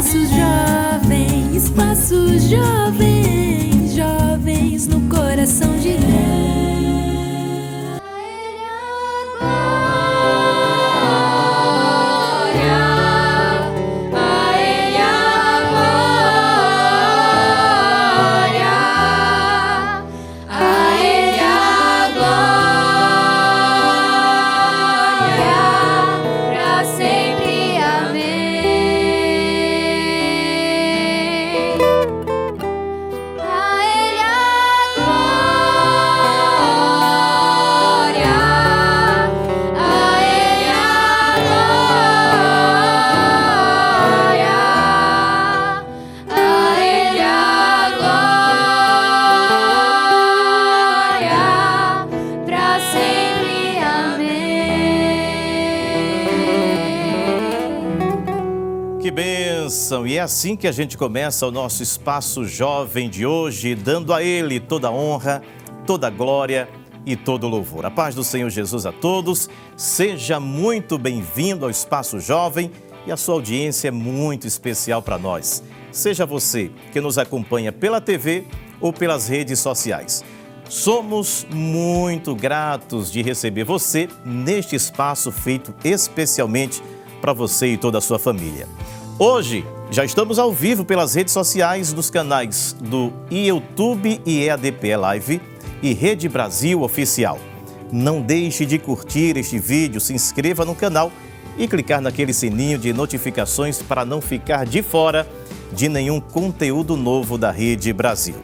Espaço Jovem, jovens no coração de Deus. E é assim que a gente começa o nosso Espaço Jovem de hoje, dando a Ele toda a honra, toda a glória e todo o louvor. A paz do Senhor Jesus a todos, seja muito bem-vindo ao Espaço Jovem e a sua audiência é muito especial para nós. Seja você que nos acompanha pela TV ou pelas redes sociais. Somos muito gratos de receber você neste espaço feito especialmente para você e toda a sua família. Hoje, já estamos ao vivo pelas redes sociais dos canais do YouTube e EADPE Live e Rede Brasil Oficial. Não deixe de curtir este vídeo, se inscreva no canal e clicar naquele sininho de notificações para não ficar de fora de nenhum conteúdo novo da Rede Brasil.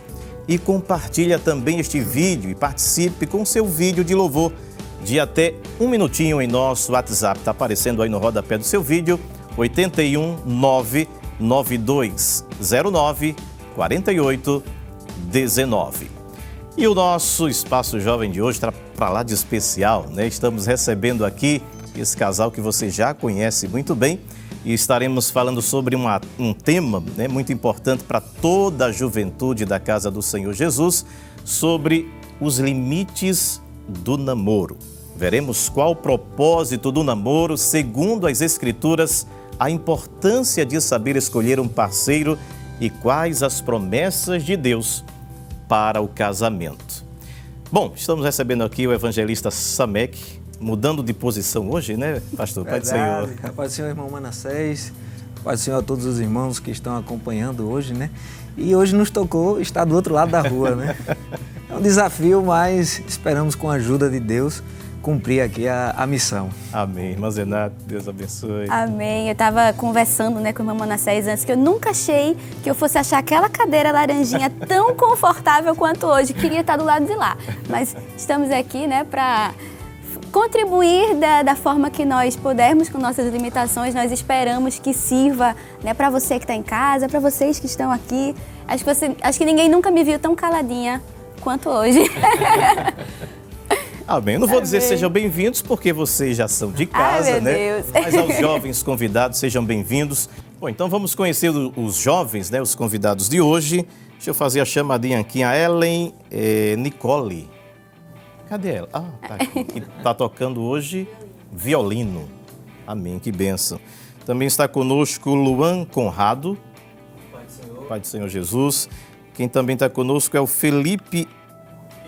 E compartilha também este vídeo e participe com seu vídeo de louvor de até 1 minutinho em nosso WhatsApp. Está aparecendo aí no rodapé do seu vídeo, 81 99209 4819. E o nosso Espaço Jovem de hoje está para lá de especial, né? Estamos recebendo aqui esse casal que você já conhece muito bem e estaremos falando sobre um tema, né, muito importante para toda a juventude da Casa do Senhor Jesus, sobre os limites do namoro. Veremos qual o propósito do namoro segundo as Escrituras, a importância de saber escolher um parceiro e quais as promessas de Deus para o casamento. Bom, estamos recebendo aqui o evangelista Samek, mudando de posição hoje, né, pastor? Pai do Senhor. Pai do Senhor, irmão Manassés, Pai do Senhor a todos os irmãos que estão acompanhando hoje, né? E hoje nos tocou estar do outro lado da rua, né? É um desafio, mas esperamos com a ajuda de Deus cumprir aqui a missão. Amém. Irmã Zenate, Deus abençoe. Amém. Eu estava conversando, com o irmão Manassés antes, que eu nunca achei que eu fosse achar aquela cadeira laranjinha tão confortável quanto hoje. Queria estar do lado de lá. Mas estamos aqui, para contribuir da forma que nós pudermos com nossas limitações. Nós esperamos que sirva, para você que está em casa, para vocês que estão aqui. Acho que ninguém nunca me viu tão caladinha quanto hoje. Amém. Eu não vou dizer sejam bem-vindos, porque vocês já são de casa, meu Deus. Mas aos jovens convidados, sejam bem-vindos. Bom, então vamos conhecer os jovens, os convidados de hoje. Deixa eu fazer a chamadinha aqui, a Ellen Nicole. Cadê ela? Ah, tá aqui. Que está tocando hoje violino. Amém, que bênção. Também está conosco o Luan Conrado. Pai do Senhor Jesus. Quem também está conosco é o Felipe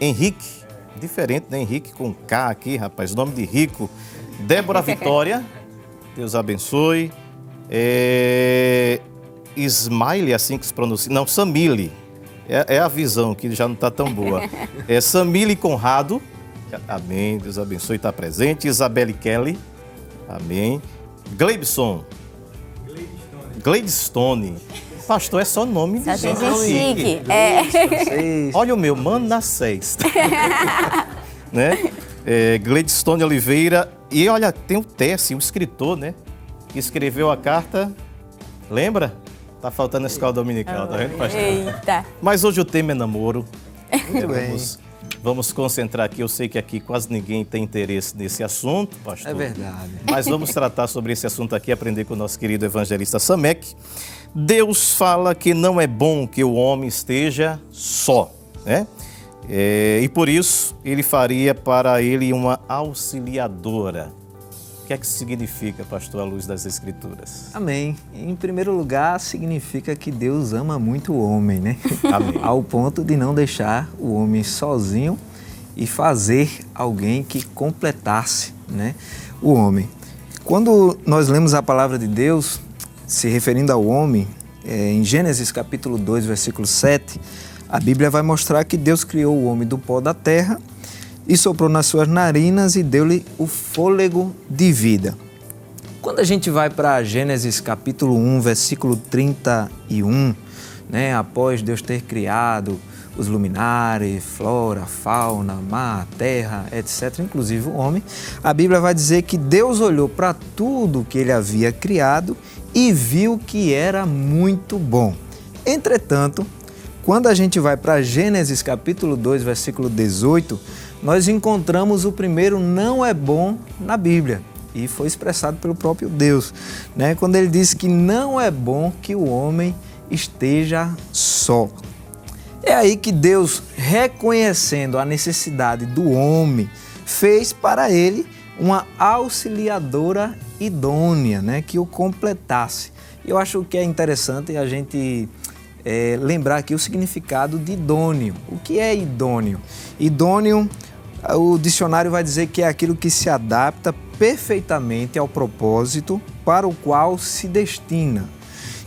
Henrique. Diferente, né? Henrique com K aqui, rapaz, nome de rico. Débora Vitória, Deus abençoe. Ismaile, assim que se pronuncia. Não, Samile. É a visão que já não está tão boa. É Samile Conrado. Amém, Deus abençoe, está presente. Isabelle Kelly. Amém. Gleibson. Gladstone. Pastor, é só nome de gente chique. Olha o meu, Manassés. Né? Gladstone Oliveira. E olha, tem o Tessi, o escritor, que escreveu a carta. Lembra? Tá faltando a escola dominical, tá vendo, pastor? Eita. Mas hoje o tema é namoro. Vamos concentrar aqui. Eu sei que aqui quase ninguém tem interesse nesse assunto, pastor. É verdade. Mas vamos tratar sobre esse assunto aqui, aprender com o nosso querido evangelista Samek. Deus fala que não é bom que o homem esteja só, né? E por isso, ele faria para ele uma auxiliadora. O que é que isso significa, pastor, à luz das Escrituras? Amém. Em primeiro lugar, significa que Deus ama muito o homem, né? Amém. Ao ponto de não deixar o homem sozinho e fazer alguém que completasse, né, o homem. Quando nós lemos a palavra de Deus, se referindo ao homem, em Gênesis capítulo 2, versículo 7, a Bíblia vai mostrar que Deus criou o homem do pó da terra e soprou nas suas narinas e deu-lhe o fôlego de vida. Quando a gente vai para Gênesis capítulo 1, versículo 31, né, após Deus ter criado os luminares, flora, fauna, mar, terra, etc., inclusive o homem, a Bíblia vai dizer que Deus olhou para tudo que ele havia criado e viu que era muito bom. Entretanto, quando a gente vai para Gênesis capítulo 2, versículo 18, nós encontramos o primeiro não é bom na Bíblia. E foi expressado pelo próprio Deus, né? Quando ele diz que não é bom que o homem esteja só. É aí que Deus, reconhecendo a necessidade do homem, fez para ele uma auxiliadora idônea, né? Que o completasse. Eu acho que é interessante a gente lembrar aqui o significado de idôneo. O que é idôneo? Idôneo, o dicionário vai dizer que é aquilo que se adapta perfeitamente ao propósito para o qual se destina,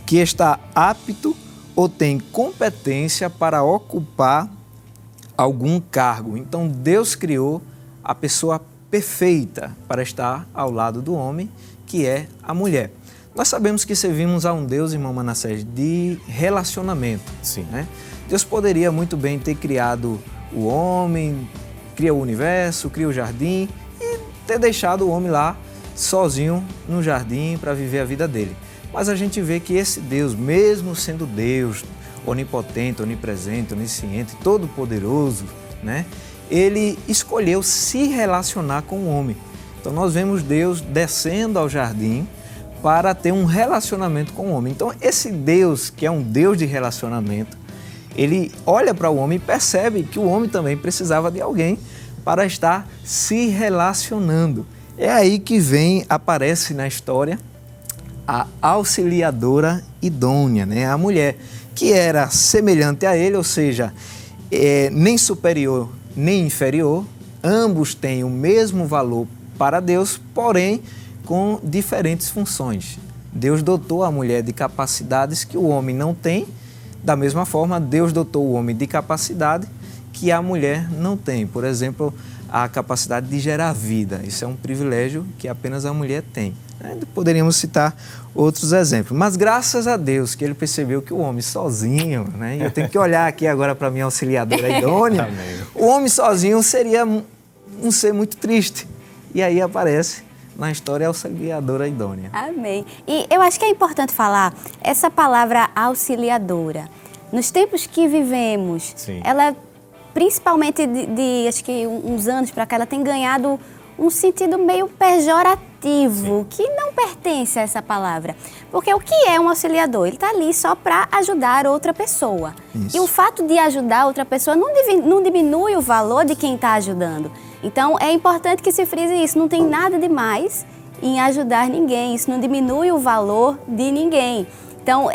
que está apto ou tem competência para ocupar algum cargo. Então Deus criou a pessoa perfeita para estar ao lado do homem, que é a mulher. Nós sabemos que servimos a um Deus, irmão Manassés, de relacionamento. Sim. Né? Deus poderia muito bem ter criado o homem, cria o universo, cria o jardim e ter deixado o homem lá sozinho no jardim para viver a vida dele. Mas a gente vê que esse Deus, mesmo sendo Deus, onipotente, onipresente, onisciente, todo-poderoso, né? Ele escolheu se relacionar com o homem. Então nós vemos Deus descendo ao jardim para ter um relacionamento com o homem. Então esse Deus, que é um Deus de relacionamento, ele olha para o homem e percebe que o homem também precisava de alguém para estar se relacionando. É aí que aparece na história a auxiliadora idônea, né? A mulher que era semelhante a ele, ou seja, nem superior nem inferior, ambos têm o mesmo valor para Deus, porém com diferentes funções. Deus dotou a mulher de capacidades que o homem não tem, da mesma forma Deus dotou o homem de capacidade que a mulher não tem. Por exemplo, a capacidade de gerar vida, isso é um privilégio que apenas a mulher tem. Poderíamos citar outros exemplos, mas graças a Deus que ele percebeu que o homem sozinho, né? Eu tenho que olhar aqui agora para a minha auxiliadora idônea, o homem sozinho seria um ser muito triste. E aí aparece na história a auxiliadora idônea. Amém. E eu acho que é importante falar essa palavra auxiliadora. Nos tempos que vivemos, Sim. Ela, principalmente acho que uns anos para cá, ela tem ganhado um sentido meio pejorativo, que não pertence a essa palavra. Porque o que é um auxiliador? Ele está ali só para ajudar outra pessoa. Isso. E o fato de ajudar outra pessoa não diminui o valor de quem está ajudando. Então, é importante que se frise isso. Não tem nada de mais em ajudar ninguém. Isso não diminui o valor de ninguém. Então,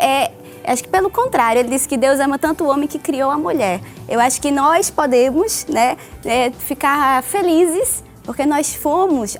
acho que pelo contrário, ele disse que Deus ama tanto o homem que criou a mulher. Eu acho que nós podemos, né, ficar felizes porque nós fomos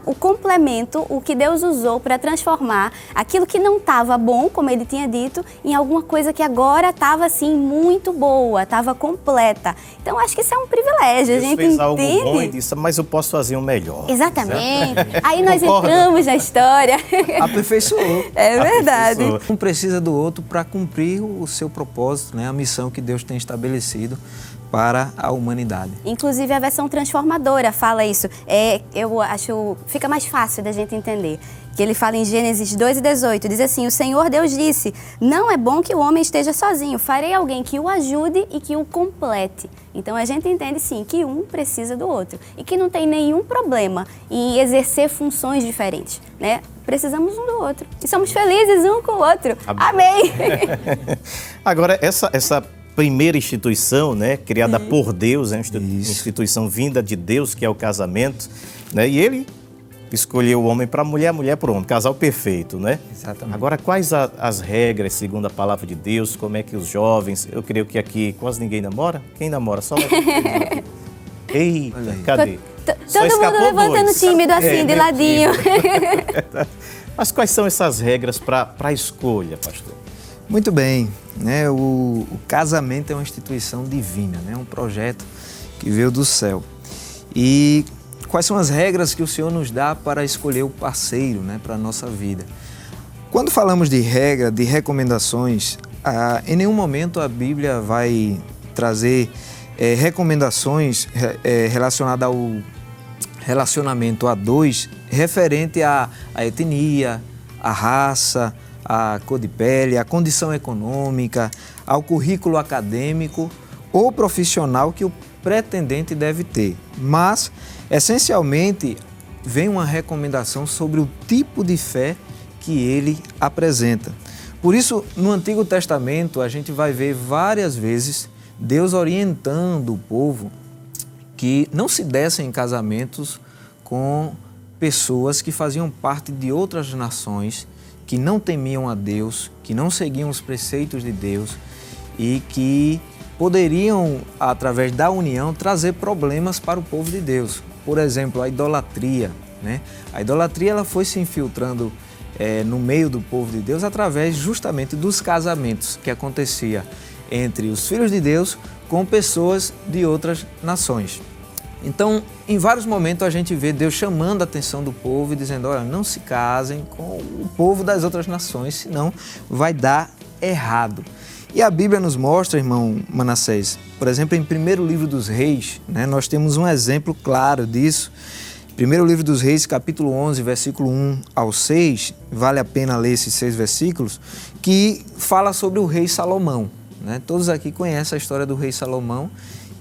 o complemento, o que Deus usou para transformar aquilo que não estava bom, como ele tinha dito, em alguma coisa que agora estava assim muito boa, estava completa. Então acho que isso é um privilégio. Deus a gente fez entende. algo bom e disse, mas eu posso fazer um melhor. Exatamente. Aí nós Concorda? entramos na história. Aperfeiçoou. É verdade. Aperfeiçoou. Um precisa do outro para cumprir o seu propósito, né? A missão que Deus tem estabelecido para a humanidade. Inclusive a versão transformadora fala isso. Eu acho, fica mais fácil da gente entender. Que ele fala em Gênesis 2:18, diz assim, o Senhor Deus disse, não é bom que o homem esteja sozinho, farei alguém que o ajude e que o complete. Então a gente entende sim que um precisa do outro e que não tem nenhum problema em exercer funções diferentes, né? Precisamos um do outro e somos felizes um com o outro. Amém! Agora, essa primeira instituição, né, criada por Deus, é uma instituição vinda de Deus, que é o casamento, né, e ele escolher o homem para a mulher para o homem, casal perfeito, né? Exatamente. Agora, quais as regras, segundo a palavra de Deus, como é que os jovens, eu creio que aqui quase ninguém namora? Quem namora? Só Eita, cadê? Só Todo mundo escapou levantando dois. tímido assim, de ladinho. Mas quais são essas regras para a escolha, pastor? Muito bem, né? O casamento é uma instituição divina, né? Um projeto que veio do céu. E quais são as regras que o Senhor nos dá para escolher o parceiro, né, para a nossa vida? Quando falamos de regra, de recomendações, em nenhum momento a Bíblia vai trazer recomendações relacionadas ao relacionamento a dois, referente à etnia, à raça, à cor de pele, à condição econômica, ao currículo acadêmico ou profissional que o pretendente deve ter. Mas, essencialmente, vem uma recomendação sobre o tipo de fé que ele apresenta. Por isso, no Antigo Testamento, a gente vai ver várias vezes Deus orientando o povo que não se dessem em casamentos com pessoas que faziam parte de outras nações, que não temiam a Deus, que não seguiam os preceitos de Deus e que poderiam, através da união, trazer problemas para o povo de Deus. Por exemplo, a idolatria, né? A idolatria ela foi se infiltrando no meio do povo de Deus através justamente dos casamentos que acontecia entre os filhos de Deus com pessoas de outras nações. Então, em vários momentos a gente vê Deus chamando a atenção do povo e dizendo, olha, não se casem com o povo das outras nações, senão vai dar errado. E a Bíblia nos mostra, irmão Manassés, por exemplo, em 1º livro dos Reis, né, nós temos um exemplo claro disso. 1º livro dos Reis, capítulo 11, versículo 1 ao 6, vale a pena ler esses 6 versículos, que fala sobre o rei Salomão. Né? Todos aqui conhecem a história do rei Salomão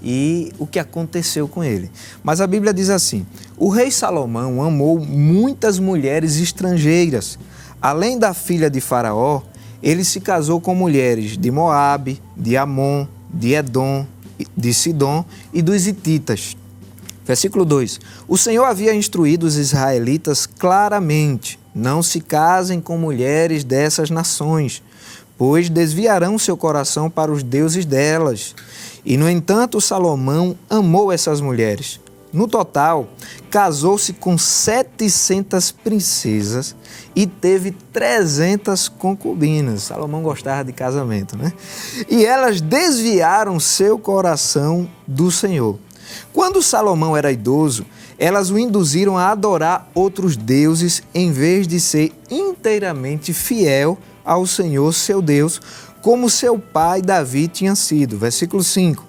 e o que aconteceu com ele. Mas a Bíblia diz assim, o rei Salomão amou muitas mulheres estrangeiras. Além da filha de Faraó, ele se casou com mulheres de Moabe, de Amon, de Edom, de Sidom e dos hititas. Versículo 2. O Senhor havia instruído os israelitas claramente, não se casem com mulheres dessas nações, pois desviarão seu coração para os deuses delas. E, no entanto, Salomão amou essas mulheres. No total, casou-se com 700 princesas e teve 300 concubinas. Salomão gostava de casamento, né? E elas desviaram seu coração do Senhor. Quando Salomão era idoso, elas o induziram a adorar outros deuses em vez de ser inteiramente fiel ao Senhor, seu Deus, como seu pai Davi tinha sido. Versículo 5.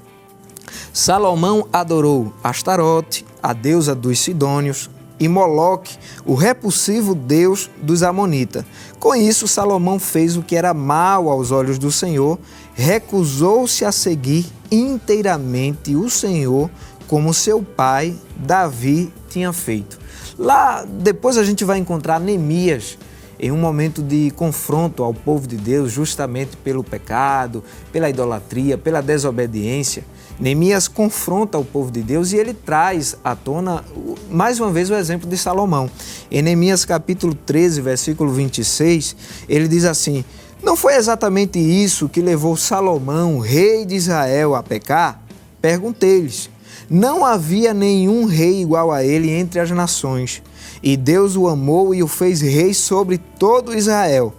Salomão adorou Astarote, a deusa dos Sidônios, e Moloque, o repulsivo deus dos Amonitas. Com isso, Salomão fez o que era mal aos olhos do Senhor, recusou-se a seguir inteiramente o Senhor, como seu pai Davi tinha feito. Lá, depois a gente vai encontrar Neemias, em um momento de confronto ao povo de Deus, justamente pelo pecado, pela idolatria, pela desobediência. Neemias confronta o povo de Deus e ele traz à tona, mais uma vez, o exemplo de Salomão. Em Neemias capítulo 13, versículo 26, ele diz assim, não foi exatamente isso que levou Salomão, rei de Israel, a pecar? Perguntei-lhes. Não havia nenhum rei igual a ele entre as nações. E Deus o amou e o fez rei sobre todo Israel.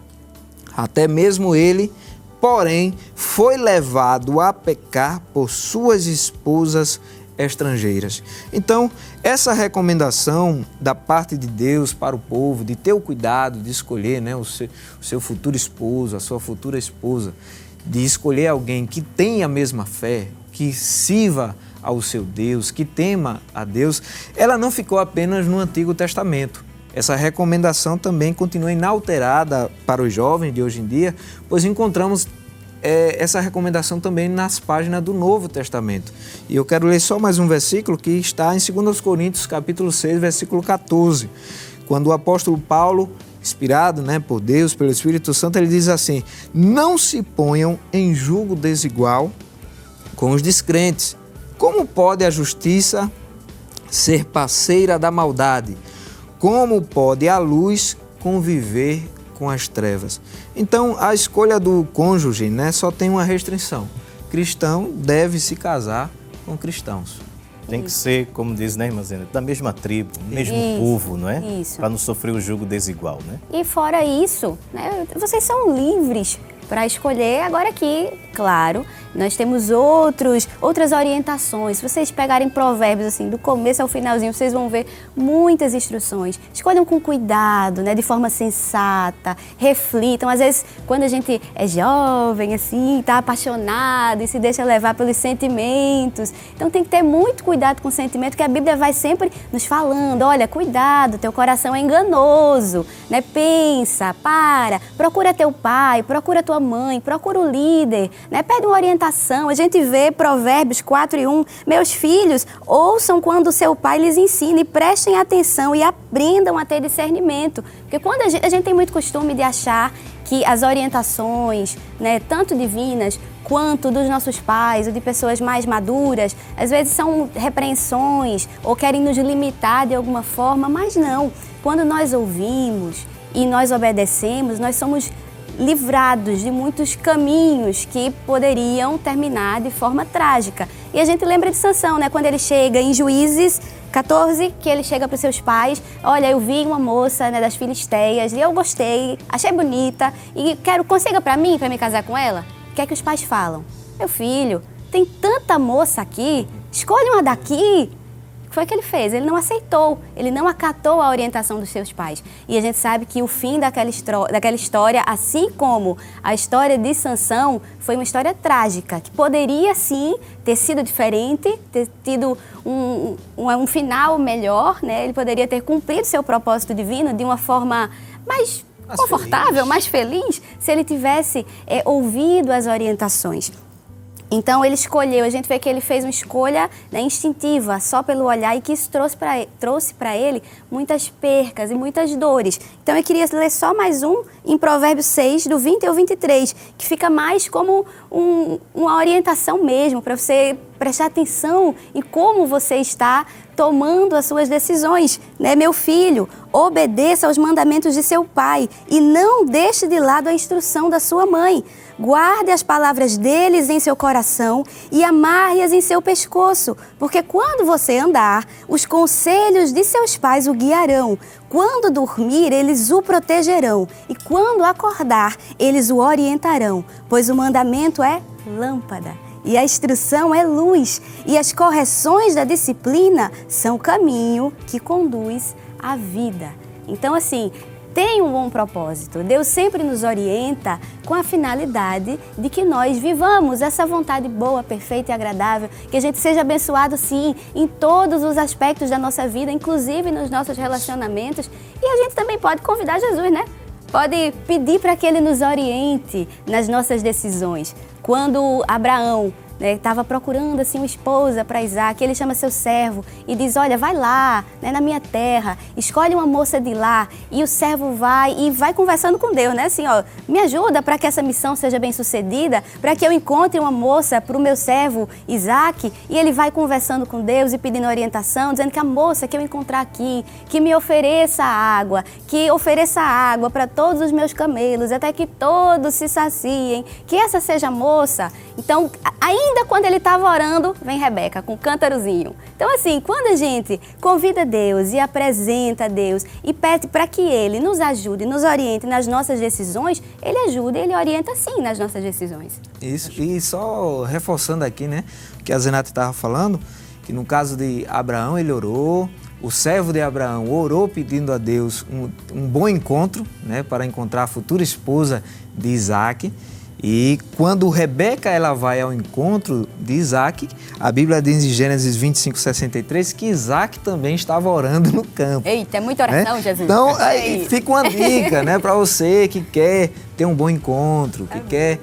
Até mesmo ele, porém, foi levado a pecar por suas esposas estrangeiras. Então, essa recomendação da parte de Deus para o povo, de ter o cuidado de escolher, né, o seu futuro esposo, a sua futura esposa, de escolher alguém que tenha a mesma fé, que sirva ao seu Deus, que tema a Deus, ela não ficou apenas no Antigo Testamento. Essa recomendação também continua inalterada para os jovens de hoje em dia, pois encontramos essa recomendação também nas páginas do Novo Testamento. E eu quero ler só mais um versículo que está em 2 Coríntios, capítulo 6, versículo 14, quando o apóstolo Paulo, inspirado, né, por Deus, pelo Espírito Santo, ele diz assim, não se ponham em julgo desigual com os descrentes. Como pode a justiça ser parceira da maldade? como pode a luz conviver com as trevas? Então, a escolha do cônjuge, né, só tem uma restrição. Cristão deve se casar com cristãos. Tem que ser, como diz, né, irmã Zena, da mesma tribo, mesmo Isso, povo, não é? isso. Para não sofrer o jugo desigual, né? E fora isso, né, vocês são livres para escolher. Agora aqui, claro, nós temos outras orientações. Se vocês pegarem Provérbios assim, do começo ao finalzinho, vocês vão ver muitas instruções. Escolham com cuidado, né, de forma sensata, reflitam. Às vezes, quando a gente é jovem, assim, está apaixonado e se deixa levar pelos sentimentos. Então tem que ter muito cuidado com o sentimento, que a Bíblia vai sempre nos falando, olha, cuidado, teu coração é enganoso, né? Pensa, procura teu pai, procura tua mãe, procura o líder, né? Pede uma orientação. A gente vê Provérbios 4:1, meus filhos, ouçam quando seu pai lhes ensina e prestem atenção e aprendam a ter discernimento. Porque quando a gente tem muito costume de achar que as orientações, né, tanto divinas quanto dos nossos pais ou de pessoas mais maduras, às vezes são repreensões ou querem nos limitar de alguma forma, mas não. Quando nós ouvimos e nós obedecemos, nós somos livrados de muitos caminhos que poderiam terminar de forma trágica. E a gente lembra de Sansão, né? Quando ele chega em Juízes 14, que ele chega para os seus pais, olha, eu vi uma moça, né, das Filisteias e eu gostei, achei bonita e consiga para mim, para me casar com ela. O que é que os pais falam? Meu filho, tem tanta moça aqui, escolhe uma daqui. O que foi que ele fez? Ele não aceitou, ele não acatou a orientação dos seus pais. E a gente sabe que o fim daquela história, assim como a história de Sansão, foi uma história trágica, que poderia sim ter sido diferente, ter tido um final melhor, né? Ele poderia ter cumprido seu propósito divino de uma forma mais confortável, feliz. Mais feliz, se ele tivesse ouvido as orientações. Então ele escolheu, a gente vê que ele fez uma escolha, né, instintiva, só pelo olhar, e que isso trouxe para ele muitas percas e muitas dores. Então eu queria ler só mais um em Provérbios 6, do 20 ao 23, que fica mais como uma orientação mesmo, para você prestar atenção em como você está tomando as suas decisões, né? Meu filho, obedeça aos mandamentos de seu pai e não deixe de lado a instrução da sua mãe. Guarde as palavras deles em seu coração e amarre-as em seu pescoço, porque quando você andar, os conselhos de seus pais o guiarão. Quando dormir, eles o protegerão e quando acordar, eles o orientarão, pois o mandamento é lâmpada e a instrução é luz, e as correções da disciplina são o caminho que conduz à vida. Então, assim, tem um bom propósito. Deus sempre nos orienta com a finalidade de que nós vivamos essa vontade boa, perfeita e agradável, que a gente seja abençoado, sim, em todos os aspectos da nossa vida, inclusive nos nossos relacionamentos. E a gente também pode convidar Jesus, né? Pode pedir para que Ele nos oriente nas nossas decisões. Quando Abraão estava procurando assim uma esposa para Isaac, ele chama seu servo e diz, olha, vai lá, né, na minha terra, escolhe uma moça de lá, e o servo vai conversando com Deus, né, assim, ó, me ajuda para que essa missão seja bem sucedida, para que eu encontre uma moça para o meu servo Isaac, e ele vai conversando com Deus e pedindo orientação, dizendo que a moça que eu encontrar aqui, que me ofereça água, para todos os meus camelos, até que todos se saciem, que essa seja a moça. Então, ainda quando ele estava orando, vem Rebeca com um cântarozinho. Então, assim, quando a gente convida Deus e apresenta a Deus e pede para que Ele nos ajude, nos oriente nas nossas decisões, Ele ajuda e Ele orienta sim nas nossas decisões. Isso, e só reforçando aqui, né, o que a Zenata estava falando, que no caso de Abraão, ele orou, o servo de Abraão orou pedindo a Deus um bom encontro, né, para encontrar a futura esposa de Isaac. E quando Rebeca ela vai ao encontro de Isaac, a Bíblia diz em Gênesis 25:63 que Isaac também estava orando no campo. Eita, é muita oração, né? Jesus. Então, aí fica uma dica, né, para você que quer ter um bom encontro, que quer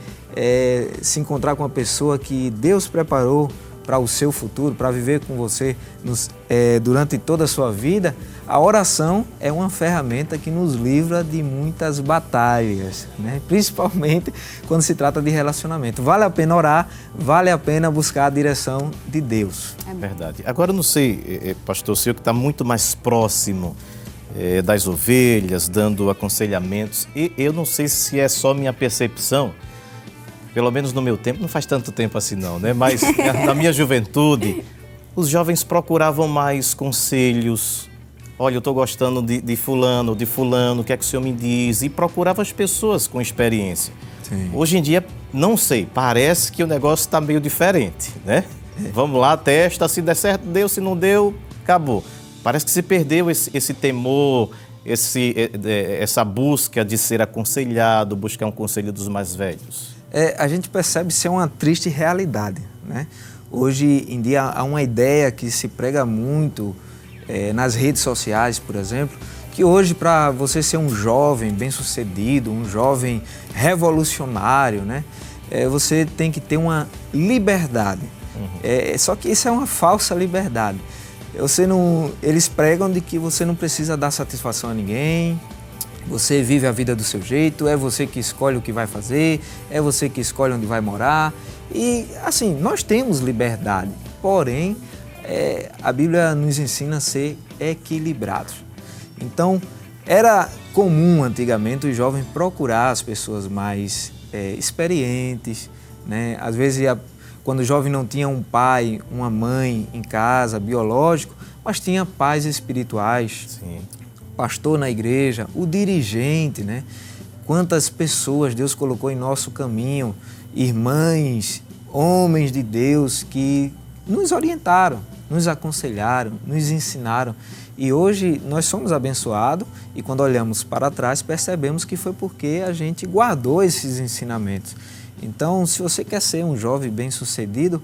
se encontrar com uma pessoa que Deus preparou para o seu futuro, para viver com você durante toda a sua vida. A oração é uma ferramenta que nos livra de muitas batalhas, né? Principalmente quando se trata de relacionamento. Vale a pena orar, vale a pena buscar a direção de Deus. É verdade. Agora, eu não sei, pastor, o senhor que está muito mais próximo das ovelhas, dando aconselhamentos. E eu não sei se é só minha percepção, pelo menos no meu tempo, não faz tanto tempo assim não, né? Mas na minha juventude, os jovens procuravam mais conselhos. Olha, eu estou gostando de fulano, o que é que o senhor me diz? E procurava as pessoas com experiência. Sim. Hoje em dia, não sei, parece que o negócio está meio diferente, né? Vamos lá, testa, se der certo, deu, se não deu, acabou. Parece que se perdeu esse temor, essa busca de ser aconselhado, buscar um conselho dos mais velhos. A gente percebe ser uma triste realidade, né? Hoje em dia há uma ideia que se prega muito nas redes sociais, por exemplo, que hoje para você ser um jovem bem-sucedido, um jovem revolucionário, né? Você tem que ter uma liberdade. Só que isso é uma falsa liberdade. Eles pregam de que você não precisa dar satisfação a ninguém, você vive a vida do seu jeito, é você que escolhe o que vai fazer, é você que escolhe onde vai morar. E assim, nós temos liberdade, porém a Bíblia nos ensina a ser equilibrados. Então, era comum antigamente o jovem procurar as pessoas mais experientes, né? Às vezes, quando o jovem não tinha um pai, uma mãe em casa, biológico, mas tinha pais espirituais, Sim. pastor na igreja, o dirigente, né? Quantas pessoas Deus colocou em nosso caminho, irmãs, homens de Deus que nos orientaram, nos aconselharam, nos ensinaram. E hoje nós somos abençoados e quando olhamos para trás percebemos que foi porque a gente guardou esses ensinamentos. Então, se você quer ser um jovem bem-sucedido,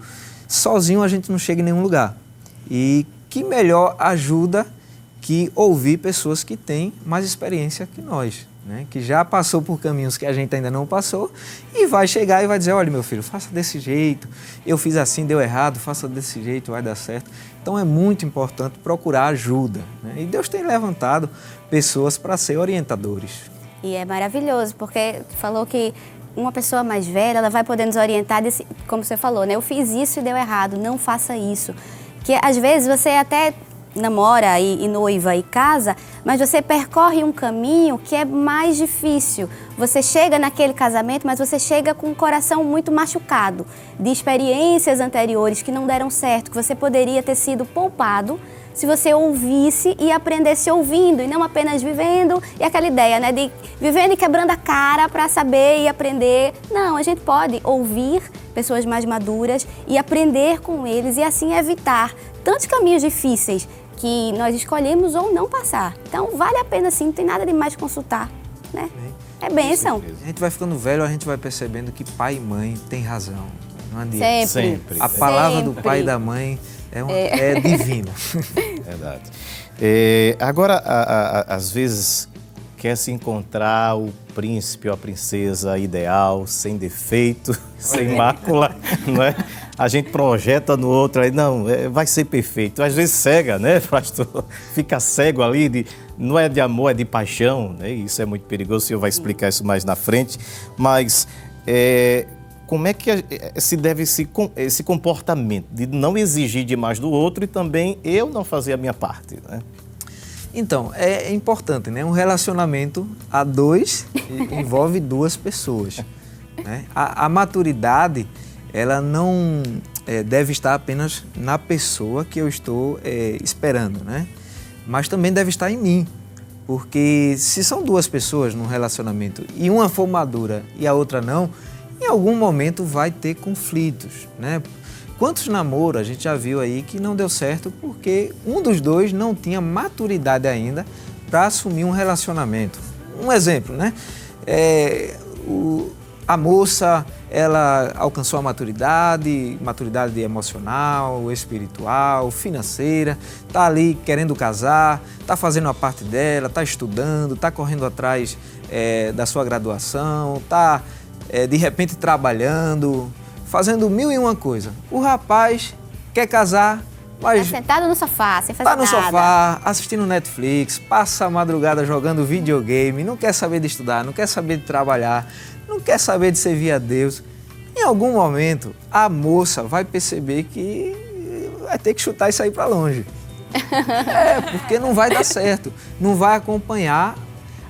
sozinho a gente não chega em nenhum lugar. E que melhor ajuda que ouvir pessoas que têm mais experiência que nós, né? Que já passou por caminhos que a gente ainda não passou e vai chegar e vai dizer, olha meu filho, faça desse jeito, eu fiz assim, deu errado, faça desse jeito, vai dar certo. Então é muito importante procurar ajuda, né? E Deus tem levantado pessoas para ser orientadores. E é maravilhoso, porque falou que uma pessoa mais velha, ela vai poder nos orientar, como você falou, né? Eu fiz isso e deu errado, não faça isso. Que às vezes você até namora e noiva e casa, mas você percorre um caminho que é mais difícil. Você chega naquele casamento, mas você chega com o coração muito machucado, de experiências anteriores que não deram certo, que você poderia ter sido poupado se você ouvisse e aprendesse ouvindo, e não apenas vivendo, e aquela ideia, né, de vivendo e quebrando a cara para saber e aprender. Não, a gente pode ouvir pessoas mais maduras e aprender com eles e assim evitar tantos caminhos difíceis que nós escolhemos ou não passar. Então, vale a pena sim, não tem nada de mais consultar, né? É bênção. A gente vai ficando velho, a gente vai percebendo que pai e mãe têm razão. Não adianta. Sempre. A palavra do pai e da mãe é divina. Verdade. Agora, às vezes, quer se encontrar o príncipe ou a princesa ideal, sem defeito, sem mácula, não é? A gente projeta no outro, aí não, vai ser perfeito. Às vezes cega, né, pastor? Fica cego ali, não é de amor, é de paixão, né? Isso é muito perigoso, o senhor vai explicar isso mais na frente. Mas como é que se deve esse comportamento de não exigir demais do outro e também eu não fazer a minha parte, né? Então, é importante, né? Um relacionamento a dois envolve duas pessoas, né? A maturidade, ela não deve estar apenas na pessoa que eu estou esperando, né? Mas também deve estar em mim, porque se são duas pessoas num relacionamento e uma for madura e a outra não, em algum momento vai ter conflitos, né? Quantos namoros a gente já viu aí que não deu certo porque um dos dois não tinha maturidade ainda para assumir um relacionamento. Um exemplo, né? A moça, ela alcançou a maturidade emocional, espiritual, financeira, está ali querendo casar, está fazendo a parte dela, está estudando, está correndo atrás da sua graduação, está de repente trabalhando, fazendo 1001 coisa. O rapaz quer casar, mas tá sentado no sofá, sem fazer nada. Tá no sofá, assistindo Netflix, passa a madrugada jogando videogame, não quer saber de estudar, não quer saber de trabalhar, não quer saber de servir a Deus. Em algum momento, a moça vai perceber que vai ter que chutar e sair para longe. Porque não vai dar certo, não vai acompanhar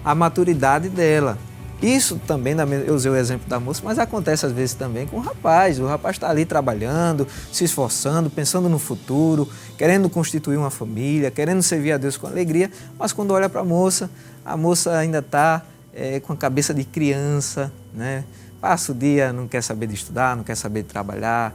a maturidade dela. Isso também, eu usei o exemplo da moça, mas acontece às vezes também com o rapaz. O rapaz está ali trabalhando, se esforçando, pensando no futuro, querendo constituir uma família, querendo servir a Deus com alegria, mas quando olha para a moça ainda está com a cabeça de criança, né? Passa o dia, não quer saber de estudar, não quer saber de trabalhar,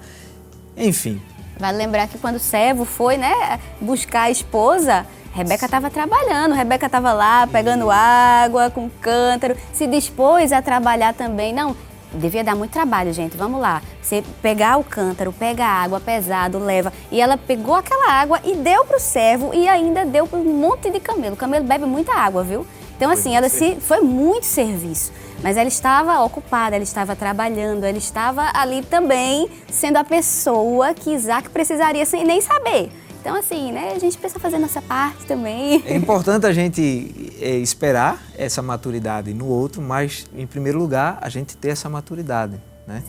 enfim. Vale lembrar que quando o servo foi, né, buscar a esposa, Rebeca estava trabalhando, Rebeca estava lá pegando água com cântaro, se dispôs a trabalhar também. Não, devia dar muito trabalho, gente, vamos lá. Você pegar o cântaro, pega a água pesado, leva. E ela pegou aquela água e deu para o servo e ainda deu para um monte de camelo. O camelo bebe muita água, viu? Então assim, foi muito serviço. Mas ela estava ocupada, ela estava trabalhando, ela estava ali também sendo a pessoa que Isaac precisaria sem nem saber. Então, assim, né, a gente precisa fazer nossa parte também. É importante a gente esperar essa maturidade no outro, mas, em primeiro lugar, a gente ter essa maturidade, né?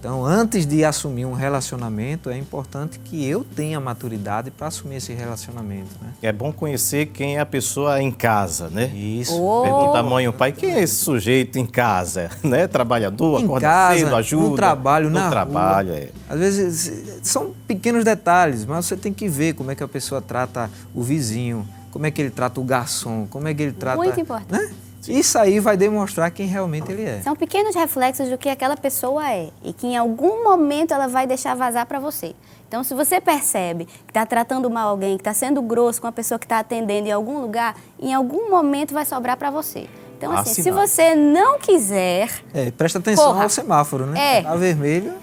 Então, antes de assumir um relacionamento, é importante que eu tenha maturidade para assumir esse relacionamento, né? É bom conhecer quem é a pessoa em casa, né? Isso. Pergunta a mãe e o pai, quem é esse sujeito em casa? Né? Trabalhador, acorda cedo, ajuda. No trabalho, no trabalho, rua. Às vezes são pequenos detalhes, mas você tem que ver como é que a pessoa trata o vizinho, como é que ele trata o garçom, como é que ele trata... Muito importante. Né? Isso aí vai demonstrar quem realmente ele é. São pequenos reflexos do que aquela pessoa é e que em algum momento ela vai deixar vazar para você. Então, se você percebe que está tratando mal alguém, que está sendo grosso com a pessoa que está atendendo em algum lugar, em algum momento vai sobrar para você. Então, assim, se você não quiser... presta atenção ao semáforo, né? Tá vermelho...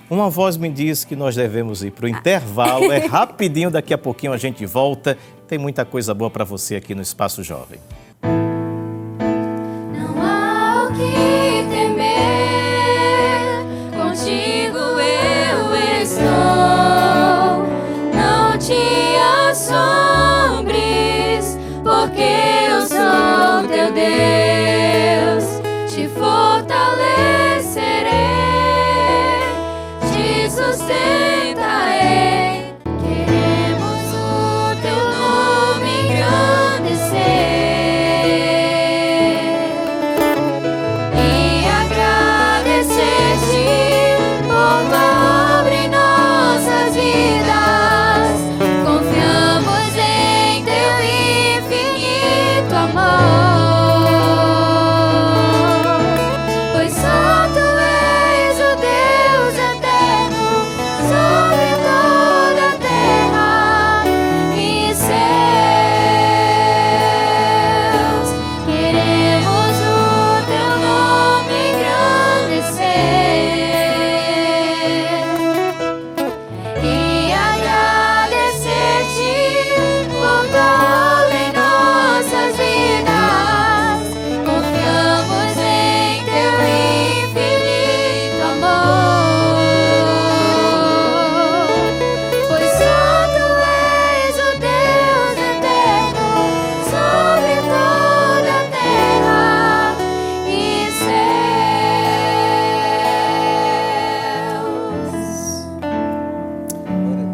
Uma voz me diz que nós devemos ir para o intervalo. É rapidinho, daqui a pouquinho a gente volta. Tem muita coisa boa para você aqui no Espaço Jovem. Não há o que temer, contigo eu estou. Não te assombres, porque eu sou teu Deus. Te fortalecerei, sustentarei. Queremos o teu nome engrandecer e agradecer-te por tua obra em nossas vidas. Confiamos em teu infinito amor, pois só tu és o Deus eterno sobre toda a terra e céus. Queremos o teu nome engrandecer e agradecer-te por tua obra em nossas vidas. Confiamos em teu infinito amor, pois só tu és o Deus eterno sobre toda a terra e céus.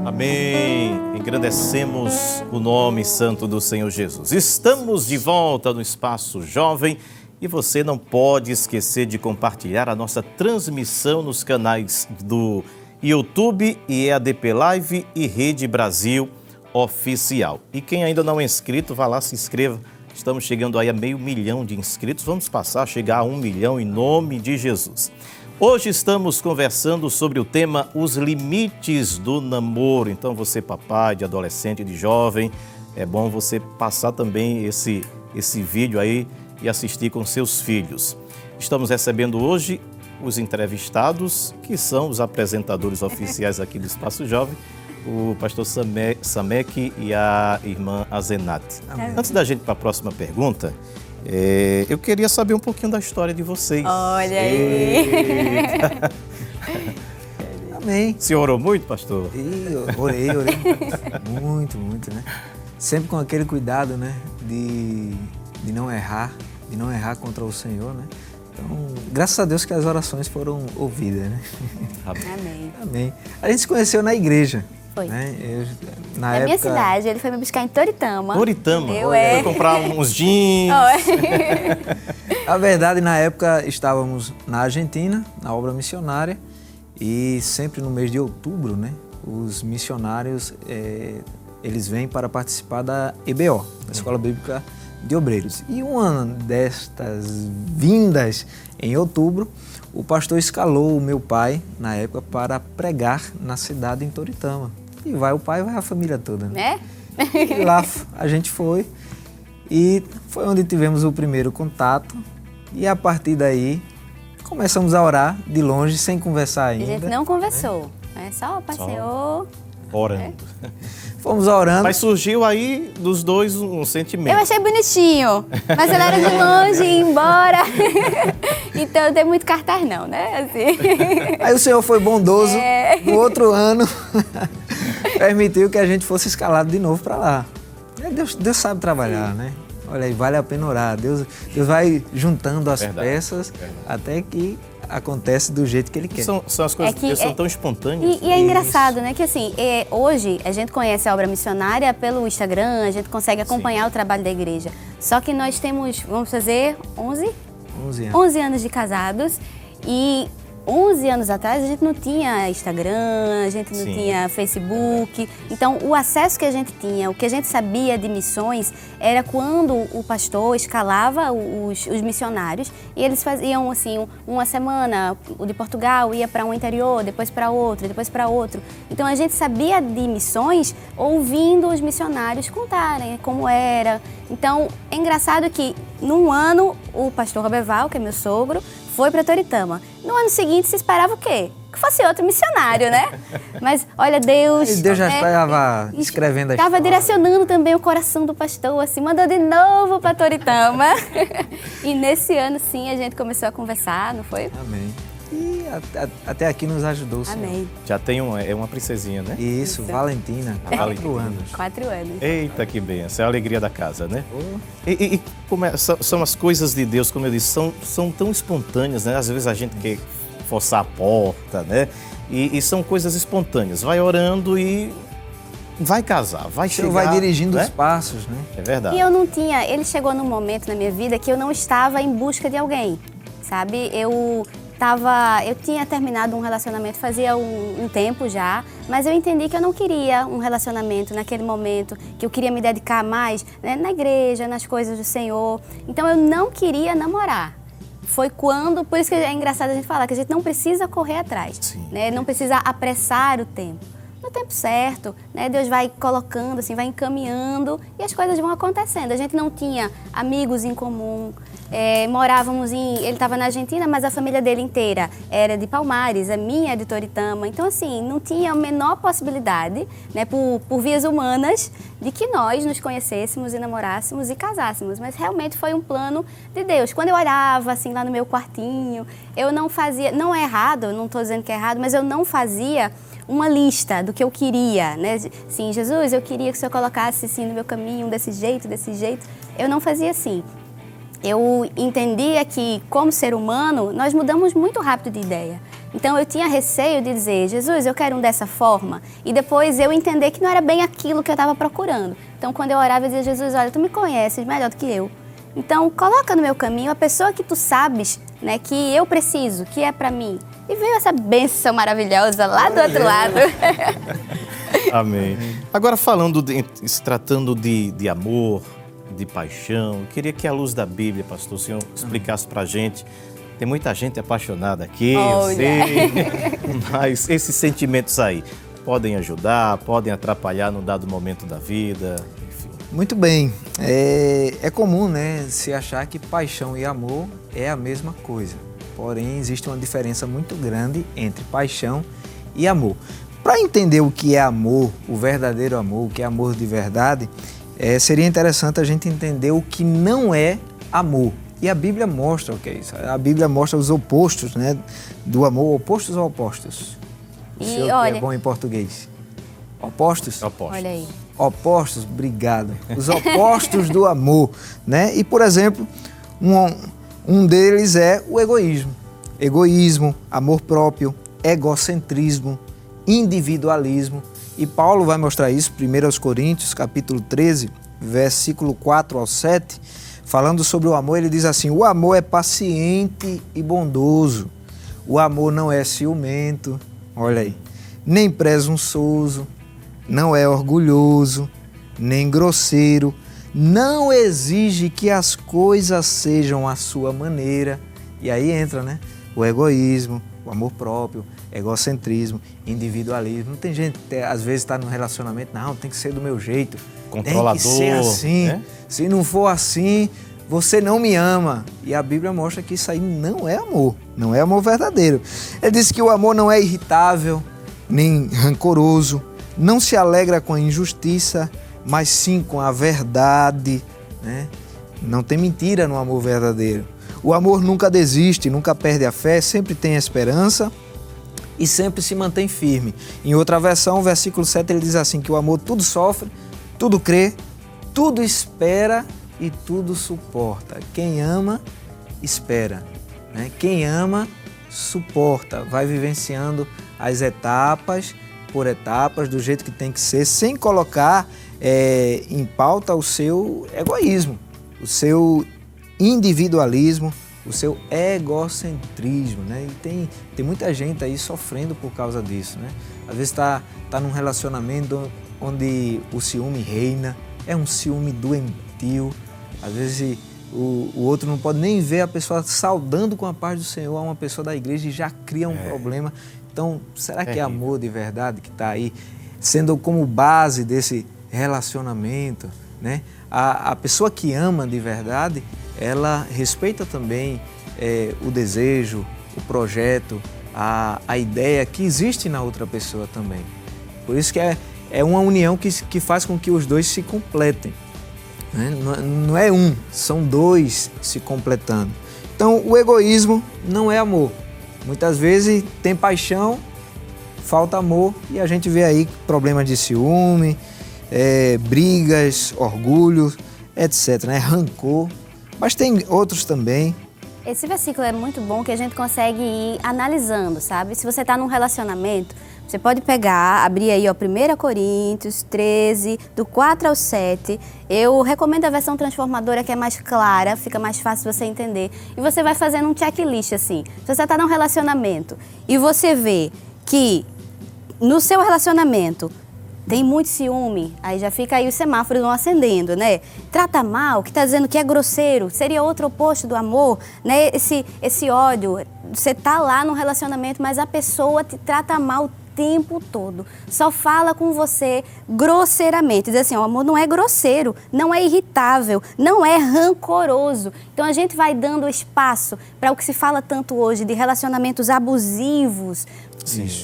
Amém. Engrandecemos o nome santo do Senhor Jesus. Estamos de volta no Espaço Jovem e você não pode esquecer de compartilhar a nossa transmissão nos canais do YouTube e EADP Live e Rede Brasil Oficial. E quem ainda não é inscrito, vá lá, se inscreva. Estamos chegando aí a 500 mil de inscritos. Vamos passar a chegar a 1 milhão em nome de Jesus. Hoje estamos conversando sobre o tema Os Limites do Namoro. Então você, papai, de adolescente, de jovem, é bom você passar também esse vídeo aí e assistir com seus filhos. Estamos recebendo hoje os entrevistados, que são os apresentadores oficiais aqui do Espaço Jovem, o pastor Samek e a irmã Azenate. Antes da gente ir para a próxima pergunta, eu queria saber um pouquinho da história de vocês. Olha aí! Amém. Você orou muito, pastor? Orei muito, né? Sempre com aquele cuidado, né, de não errar contra o Senhor, né? Então, graças a Deus que as orações foram ouvidas, né? Amém. Amém. A gente se conheceu na igreja, Foi. Né? Na minha cidade, ele foi me buscar em Toritama. Toritama? Eu, Foi comprar uns jeans. Na verdade, na época, estávamos na Argentina, na obra missionária, e sempre no mês de outubro, né, os missionários, eles vêm para participar da EBO, da Escola Bíblica de Obreiros. E uma destas vindas, em outubro, o pastor escalou o meu pai, na época, para pregar na cidade em Toritama. E vai o pai e vai a família toda, né? E lá a gente foi, e foi onde tivemos o primeiro contato, e a partir daí começamos a orar de longe, sem conversar ainda. A gente não conversou, só passeou. Orando. Fomos orando. Mas surgiu aí dos dois um sentimento. Eu achei bonitinho, mas ele era de longe, ia embora. Então não tem muito cartaz não, né? Assim. Aí o Senhor foi bondoso, no outro ano, permitiu que a gente fosse escalado de novo para lá. Deus sabe trabalhar, né? Olha aí, vale a pena orar. Deus vai juntando as peças até que acontece do jeito que Ele quer. São as coisas que são tão espontâneas. E é engraçado, né? Que assim, hoje a gente conhece a obra missionária pelo Instagram, a gente consegue acompanhar o trabalho da igreja. Só que nós temos, vamos fazer 11 anos de casados, e 11 anos atrás a gente não tinha Instagram, a gente não tinha Facebook. Então o acesso que a gente tinha, o que a gente sabia de missões era quando o pastor escalava os missionários, e eles faziam assim, uma semana, o de Portugal ia para um interior, depois para outro, depois para outro. Então a gente sabia de missões ouvindo os missionários contarem como era. Então é engraçado que num ano o pastor Roberval, que é meu sogro, foi para Toritama. No ano seguinte se esperava o quê? Que fosse outro missionário, né? Mas olha, Deus... Deus já estava escrevendo a história. Estava direcionando também o coração do pastor, assim, mandou de novo para Toritama. E nesse ano, sim, a gente começou a conversar, não foi? Amém. E até aqui nos ajudou, Senhor. Amém. Já tem uma princesinha, né? Isso, Valentina, 4 anos. 4 anos. Eita, que benção. É a alegria da casa, né? E são as coisas de Deus, como eu disse, são tão espontâneas, né? Às vezes a gente quer forçar a porta, né? E são coisas espontâneas. Vai orando e vai casar, vai chegar. Vai dirigindo, né? os passos, né? É verdade. E eu não tinha... Ele chegou num momento na minha vida que eu não estava em busca de alguém, sabe? Eu tinha terminado um relacionamento fazia um tempo já, mas eu entendi que eu não queria um relacionamento naquele momento, que eu queria me dedicar mais, né, na igreja, nas coisas do Senhor. Então eu não queria namorar. Foi quando, por isso que é engraçado a gente falar que a gente não precisa correr atrás, né? Não precisa apressar o tempo. No tempo certo, né? Deus vai colocando, assim, vai encaminhando e as coisas vão acontecendo. A gente não tinha amigos em comum, morávamos ele estava na Argentina, mas a família dele inteira era de Palmares, a minha é de Toritama. Então, assim, não tinha a menor possibilidade, né, por vias humanas, de que nós nos conhecêssemos e namorássemos e casássemos. Mas realmente foi um plano de Deus. Quando eu olhava, assim, lá no meu quartinho, eu não fazia, não é errado, não estou dizendo que é errado, mas eu não fazia uma lista do que eu queria, né? Sim, Jesus, eu queria que o Senhor colocasse assim no meu caminho, desse jeito. Eu não fazia assim. Eu entendia que, como ser humano, nós mudamos muito rápido de ideia. Então, eu tinha receio de dizer, Jesus, eu quero um dessa forma, e depois eu entender que não era bem aquilo que eu estava procurando. Então, quando eu orava, eu dizia, Jesus, olha, tu me conheces melhor do que eu. Então, coloca no meu caminho a pessoa que tu sabes, né, que eu preciso, que é para mim. E veio essa bênção maravilhosa lá do outro lado. Amém. Agora, se tratando de amor, de paixão, eu queria que, à luz da Bíblia, pastor, o senhor explicasse pra gente. Tem muita gente apaixonada aqui, eu sei, mas esses sentimentos aí podem ajudar, podem atrapalhar num dado momento da vida, enfim. Muito bem. É comum, né, se achar que paixão e amor é a mesma coisa. Porém, existe uma diferença muito grande entre paixão e amor. Para entender o que é amor, o verdadeiro amor, o que é amor de verdade, seria interessante a gente entender o que não é amor. E a Bíblia mostra o que é isso. A Bíblia mostra os opostos, né, do amor. Opostos ou opostos? O senhor que é bom em português. Opostos? Opostos. Olha aí. Opostos, obrigado. Os opostos do amor, né? E, por exemplo, um deles é o egoísmo. Egoísmo, amor próprio, egocentrismo, individualismo E Paulo vai mostrar isso, 1 Coríntios, capítulo 13, versículo 4 ao 7, falando sobre o amor, ele diz assim: o amor é paciente e bondoso, o amor não é ciumento, olha aí, nem presunçoso, não é orgulhoso, nem grosseiro, não exige que as coisas sejam à sua maneira. E aí entra, né? O egoísmo, o amor próprio, egocentrismo, individualismo. Não tem gente que às vezes está num relacionamento, não, tem que ser do meu jeito. Controlador. Tem que ser assim. Né? Se não for assim, você não me ama. E a Bíblia mostra que isso aí não é amor. Não é amor verdadeiro. Ele diz que o amor não é irritável, nem rancoroso, não se alegra com a injustiça, mas sim com a verdade, né? Não tem mentira no amor verdadeiro. O amor nunca desiste, nunca perde a fé, sempre tem esperança e sempre se mantém firme. Em outra versão, o versículo 7, ele diz assim, que o amor tudo sofre, tudo crê, tudo espera e tudo suporta. Quem ama, espera, né? Quem ama, suporta, vai vivenciando as etapas por etapas, do jeito que tem que ser, sem colocar em pauta o seu egoísmo, o seu individualismo, o seu egocentrismo, né? E tem muita gente aí sofrendo por causa disso, né? Às vezes tá num relacionamento onde o ciúme reina, é um ciúme doentio, às vezes o outro não pode nem ver a pessoa saudando com a paz do Senhor a uma pessoa da igreja e já cria um problema. Então, será que é amor de verdade que está aí sendo como base desse relacionamento, né? A pessoa que ama de verdade, ela respeita também o desejo, o projeto, a ideia que existe na outra pessoa também. Por isso que é uma união que faz com que os dois se completem, né? Não é um, são dois se completando. Então, o egoísmo não é amor. Muitas vezes tem paixão, falta amor e a gente vê aí problemas de ciúme, brigas, orgulho, etc., né? Rancor, mas tem outros também. Esse versículo é muito bom que a gente consegue ir analisando, sabe? Se você está num relacionamento, você pode pegar, abrir aí, ó, 1 Coríntios 13, do 4 ao 7. Eu recomendo a versão transformadora, que é mais clara, fica mais fácil você entender. E você vai fazendo um checklist, assim. Se você está num relacionamento e você vê que no seu relacionamento tem muito ciúme, aí já fica aí os semáforos vão acendendo, né? Trata mal, que está dizendo que é grosseiro, seria outro oposto do amor, né? Esse ódio, você tá lá no relacionamento, mas a pessoa te trata mal o tempo todo, só fala com você grosseiramente. Diz assim, o amor não é grosseiro, não é irritável, não é rancoroso. Então a gente vai dando espaço para o que se fala tanto hoje de relacionamentos abusivos,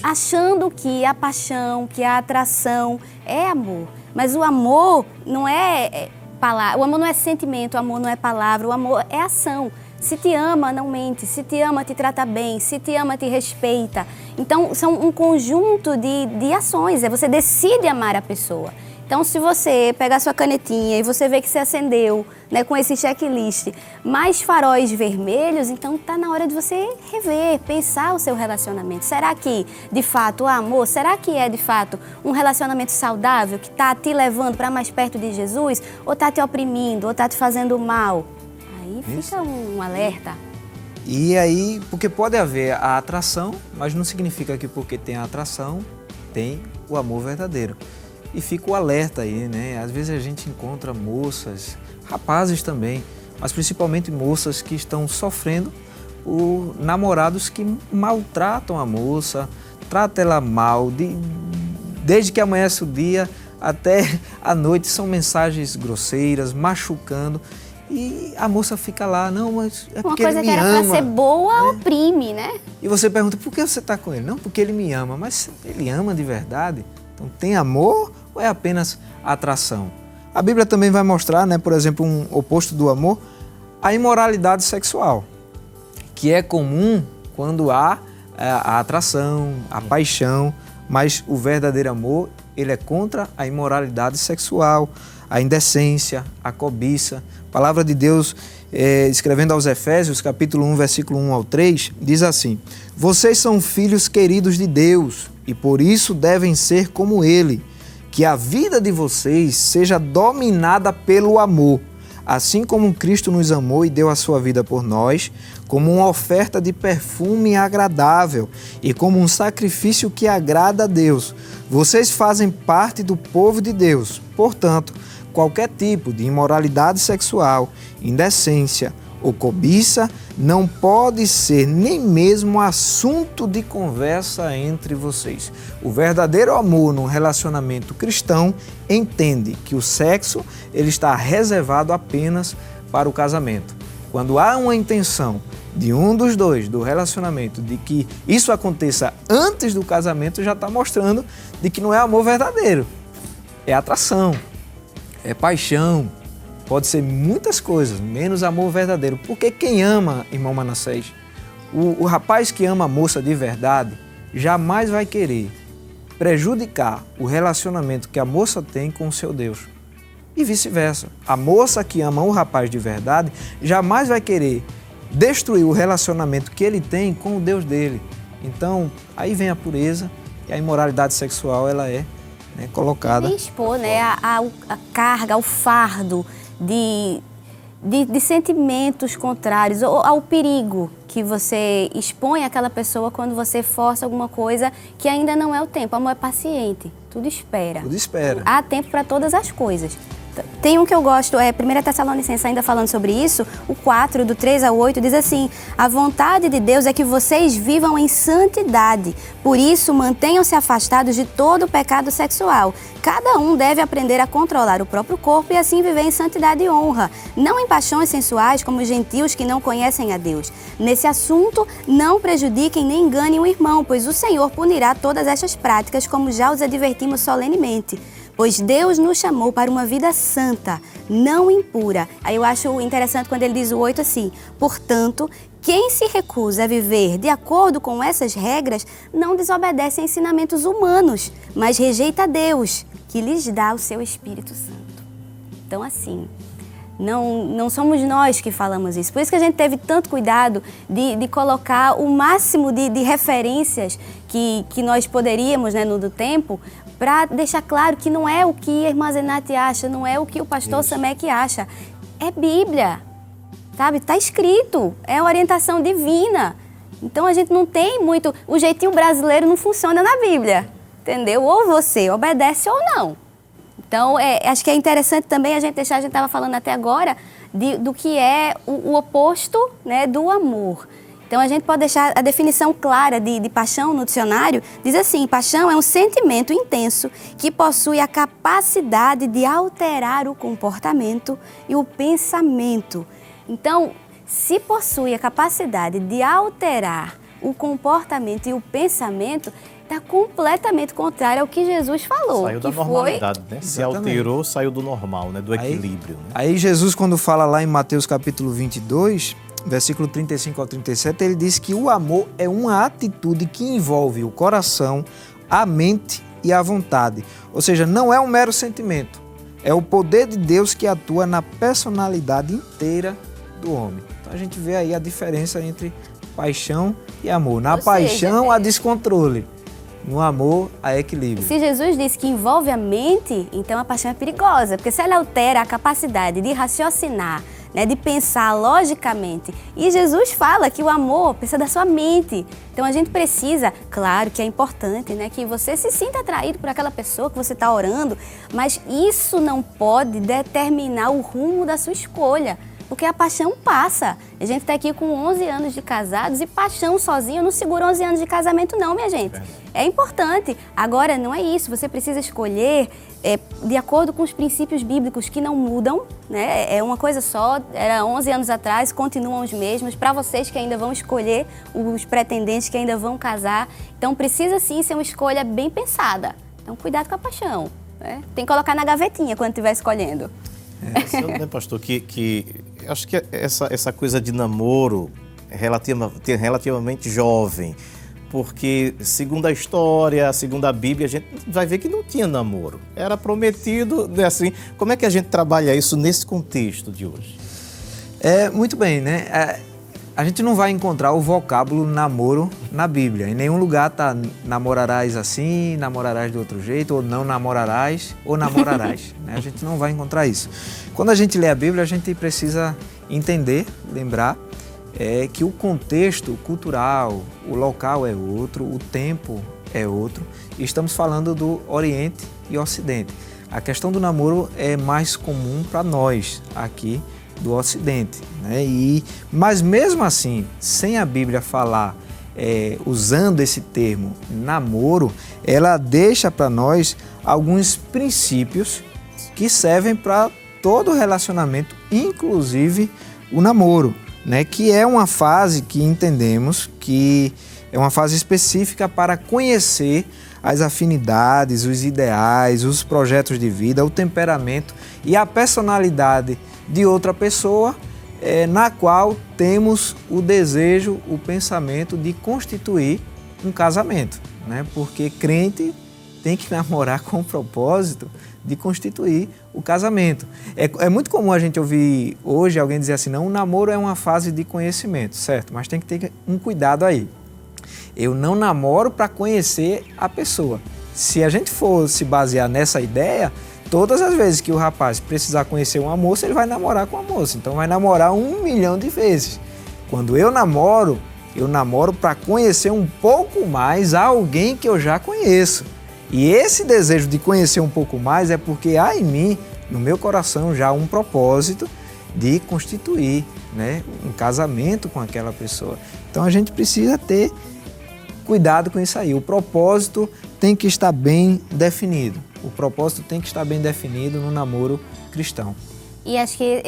achando que a paixão, que a atração é amor. Mas o amor não é palavra, o amor não é sentimento, o amor não é palavra, o amor é ação. Se te ama, não mente. Se te ama, te trata bem. Se te ama, te respeita. Então, são um conjunto de ações. Você decide amar a pessoa. Então, se você pegar sua canetinha e você vê que você acendeu, né, com esse checklist mais faróis vermelhos, então está na hora de você rever, pensar o seu relacionamento. Será que, de fato, o amor, será que é, de fato, um relacionamento saudável que está te levando para mais perto de Jesus? Ou está te oprimindo, ou está te fazendo mal? Aí fica um alerta. E aí, porque pode haver a atração, mas não significa que porque tem a atração, tem o amor verdadeiro. E fica o alerta aí, né? Às vezes a gente encontra moças, rapazes também, mas principalmente moças que estão sofrendo por namorados que maltratam a moça, tratam ela mal, desde que amanhece o dia até a noite, são mensagens grosseiras, machucando. E a moça fica lá, não, mas é porque ele me ama. Uma coisa que era pra ser boa, oprime, né? E você pergunta, por que você está com ele? Não, porque ele me ama. Mas ele ama de verdade? Então tem amor ou é apenas atração? A Bíblia também vai mostrar, né, por exemplo, um oposto do amor, a imoralidade sexual, que é comum quando há a atração, a paixão, mas o verdadeiro amor, ele é contra a imoralidade sexual, a indecência, a cobiça. A palavra de Deus, escrevendo aos Efésios, capítulo 1, versículo 1 ao 3, diz assim: vocês são filhos queridos de Deus, e por isso devem ser como Ele. Que a vida de vocês seja dominada pelo amor, assim como Cristo nos amou e deu a sua vida por nós, como uma oferta de perfume agradável e como um sacrifício que agrada a Deus. Vocês fazem parte do povo de Deus. Portanto, qualquer tipo de imoralidade sexual, indecência ou cobiça não pode ser nem mesmo assunto de conversa entre vocês. O verdadeiro amor no relacionamento cristão entende que o sexo ele está reservado apenas para o casamento. Quando há uma intenção de um dos dois, do relacionamento, de que isso aconteça antes do casamento, já está mostrando de que não é amor verdadeiro. É atração, é paixão, pode ser muitas coisas, menos amor verdadeiro. Porque quem ama, irmão Manassés, o rapaz que ama a moça de verdade, jamais vai querer prejudicar o relacionamento que a moça tem com o seu Deus. E vice-versa. A moça que ama o rapaz de verdade, jamais vai querer destruir o relacionamento que ele tem com o Deus dele. Então, aí vem a pureza e a imoralidade sexual, ela é colocada. E expor a carga, o fardo de sentimentos contrários, ou ao perigo que você expõe àquela pessoa quando você força alguma coisa que ainda não é o tempo. O amor é paciente, tudo espera. Tudo espera. Há tempo para todas as coisas. Tem um que eu gosto, 1 Tessalonicenses, ainda falando sobre isso, o 4, do 3 ao 8, diz assim: a vontade de Deus é que vocês vivam em santidade, por isso mantenham-se afastados de todo o pecado sexual. Cada um deve aprender a controlar o próprio corpo e assim viver em santidade e honra, não em paixões sensuais como os gentios que não conhecem a Deus. Nesse assunto, não prejudiquem nem enganem o irmão, pois o Senhor punirá todas estas práticas, como já os advertimos solenemente. Pois Deus nos chamou para uma vida santa, não impura. Aí eu acho interessante quando ele diz o 8 assim: portanto, quem se recusa a viver de acordo com essas regras não desobedece a ensinamentos humanos, mas rejeita Deus, que lhes dá o seu Espírito Santo. Então, assim, não somos nós que falamos isso. Por isso que a gente teve tanto cuidado de colocar o máximo de referências que nós poderíamos, do tempo, para deixar claro que não é o que a irmã Zenate acha, não é o que o pastor Samek acha. É Bíblia, sabe? Está escrito, é orientação divina. Então a gente não tem muito... O jeitinho brasileiro não funciona na Bíblia, entendeu? Ou você obedece ou não. Então, acho que é interessante também a gente estava falando até agora do que é o oposto, do amor. Então, a gente pode deixar a definição clara de paixão no dicionário. Diz assim: paixão é um sentimento intenso que possui a capacidade de alterar o comportamento e o pensamento. Então, se possui a capacidade de alterar o comportamento e o pensamento, está completamente contrário ao que Jesus falou. Saiu da normalidade, né? Se alterou, saiu do normal, do equilíbrio. Aí Jesus, quando fala lá em Mateus capítulo 22... versículo 35 ao 37, ele diz que o amor é uma atitude que envolve o coração, a mente e a vontade. Ou seja, não é um mero sentimento. É o poder de Deus que atua na personalidade inteira do homem. Então a gente vê aí a diferença entre paixão e amor. Na paixão, há descontrole. No amor, há equilíbrio. Se Jesus disse que envolve a mente, então a paixão é perigosa. Porque se ela altera a capacidade de raciocinar, de pensar logicamente. E Jesus fala que o amor precisa da sua mente. Então a gente precisa, claro que é importante, que você se sinta atraído por aquela pessoa que você está orando, mas isso não pode determinar o rumo da sua escolha. Porque a paixão passa. A gente está aqui com 11 anos de casados e paixão sozinho não segura 11 anos de casamento não, minha gente. É importante. Agora, não é isso. Você precisa escolher de acordo com os princípios bíblicos que não mudam, É uma coisa só. Era 11 anos atrás, continuam os mesmos. Para vocês que ainda vão escolher, os pretendentes que ainda vão casar. Então, precisa sim ser uma escolha bem pensada. Então, cuidado com a paixão. Tem que colocar na gavetinha quando estiver escolhendo. Pastor, que acho que essa coisa de namoro relativamente jovem, porque segundo a história, segundo a Bíblia, a gente vai ver que não tinha namoro. Era prometido, assim. Como é que a gente trabalha isso nesse contexto de hoje? Muito bem, a gente não vai encontrar o vocábulo namoro na Bíblia. Em nenhum lugar tá namorarás assim, namorarás de outro jeito, ou não namorarás, ou namorarás. Né? A gente não vai encontrar isso. Quando a gente lê a Bíblia, a gente precisa entender, lembrar, que o contexto cultural, o local é outro, o tempo é outro. E estamos falando do Oriente e Ocidente. A questão do namoro é mais comum para nós aqui do Ocidente, né? Mas mesmo assim, sem a Bíblia falar, usando esse termo namoro, ela deixa para nós alguns princípios que servem para todo relacionamento, inclusive o namoro, né? Que é uma fase que entendemos que é uma fase específica para conhecer as afinidades, os ideais, os projetos de vida, o temperamento e a personalidade de outra pessoa, na qual temos o desejo, o pensamento de constituir um casamento, né? Porque crente tem que namorar com o propósito de constituir o casamento. É muito comum a gente ouvir hoje alguém dizer assim, não, o namoro é uma fase de conhecimento, certo? Mas tem que ter um cuidado aí. Eu não namoro para conhecer a pessoa. Se a gente for se basear nessa ideia, todas as vezes que o rapaz precisar conhecer uma moça, ele vai namorar com a moça. Então vai namorar 1 milhão de vezes. Quando eu namoro para conhecer um pouco mais alguém que eu já conheço. E esse desejo de conhecer um pouco mais é porque há em mim, no meu coração, já um propósito de constituir, né, um casamento com aquela pessoa. Então a gente precisa ter cuidado com isso aí. O propósito tem que estar bem definido. O propósito tem que estar bem definido no namoro cristão. E acho que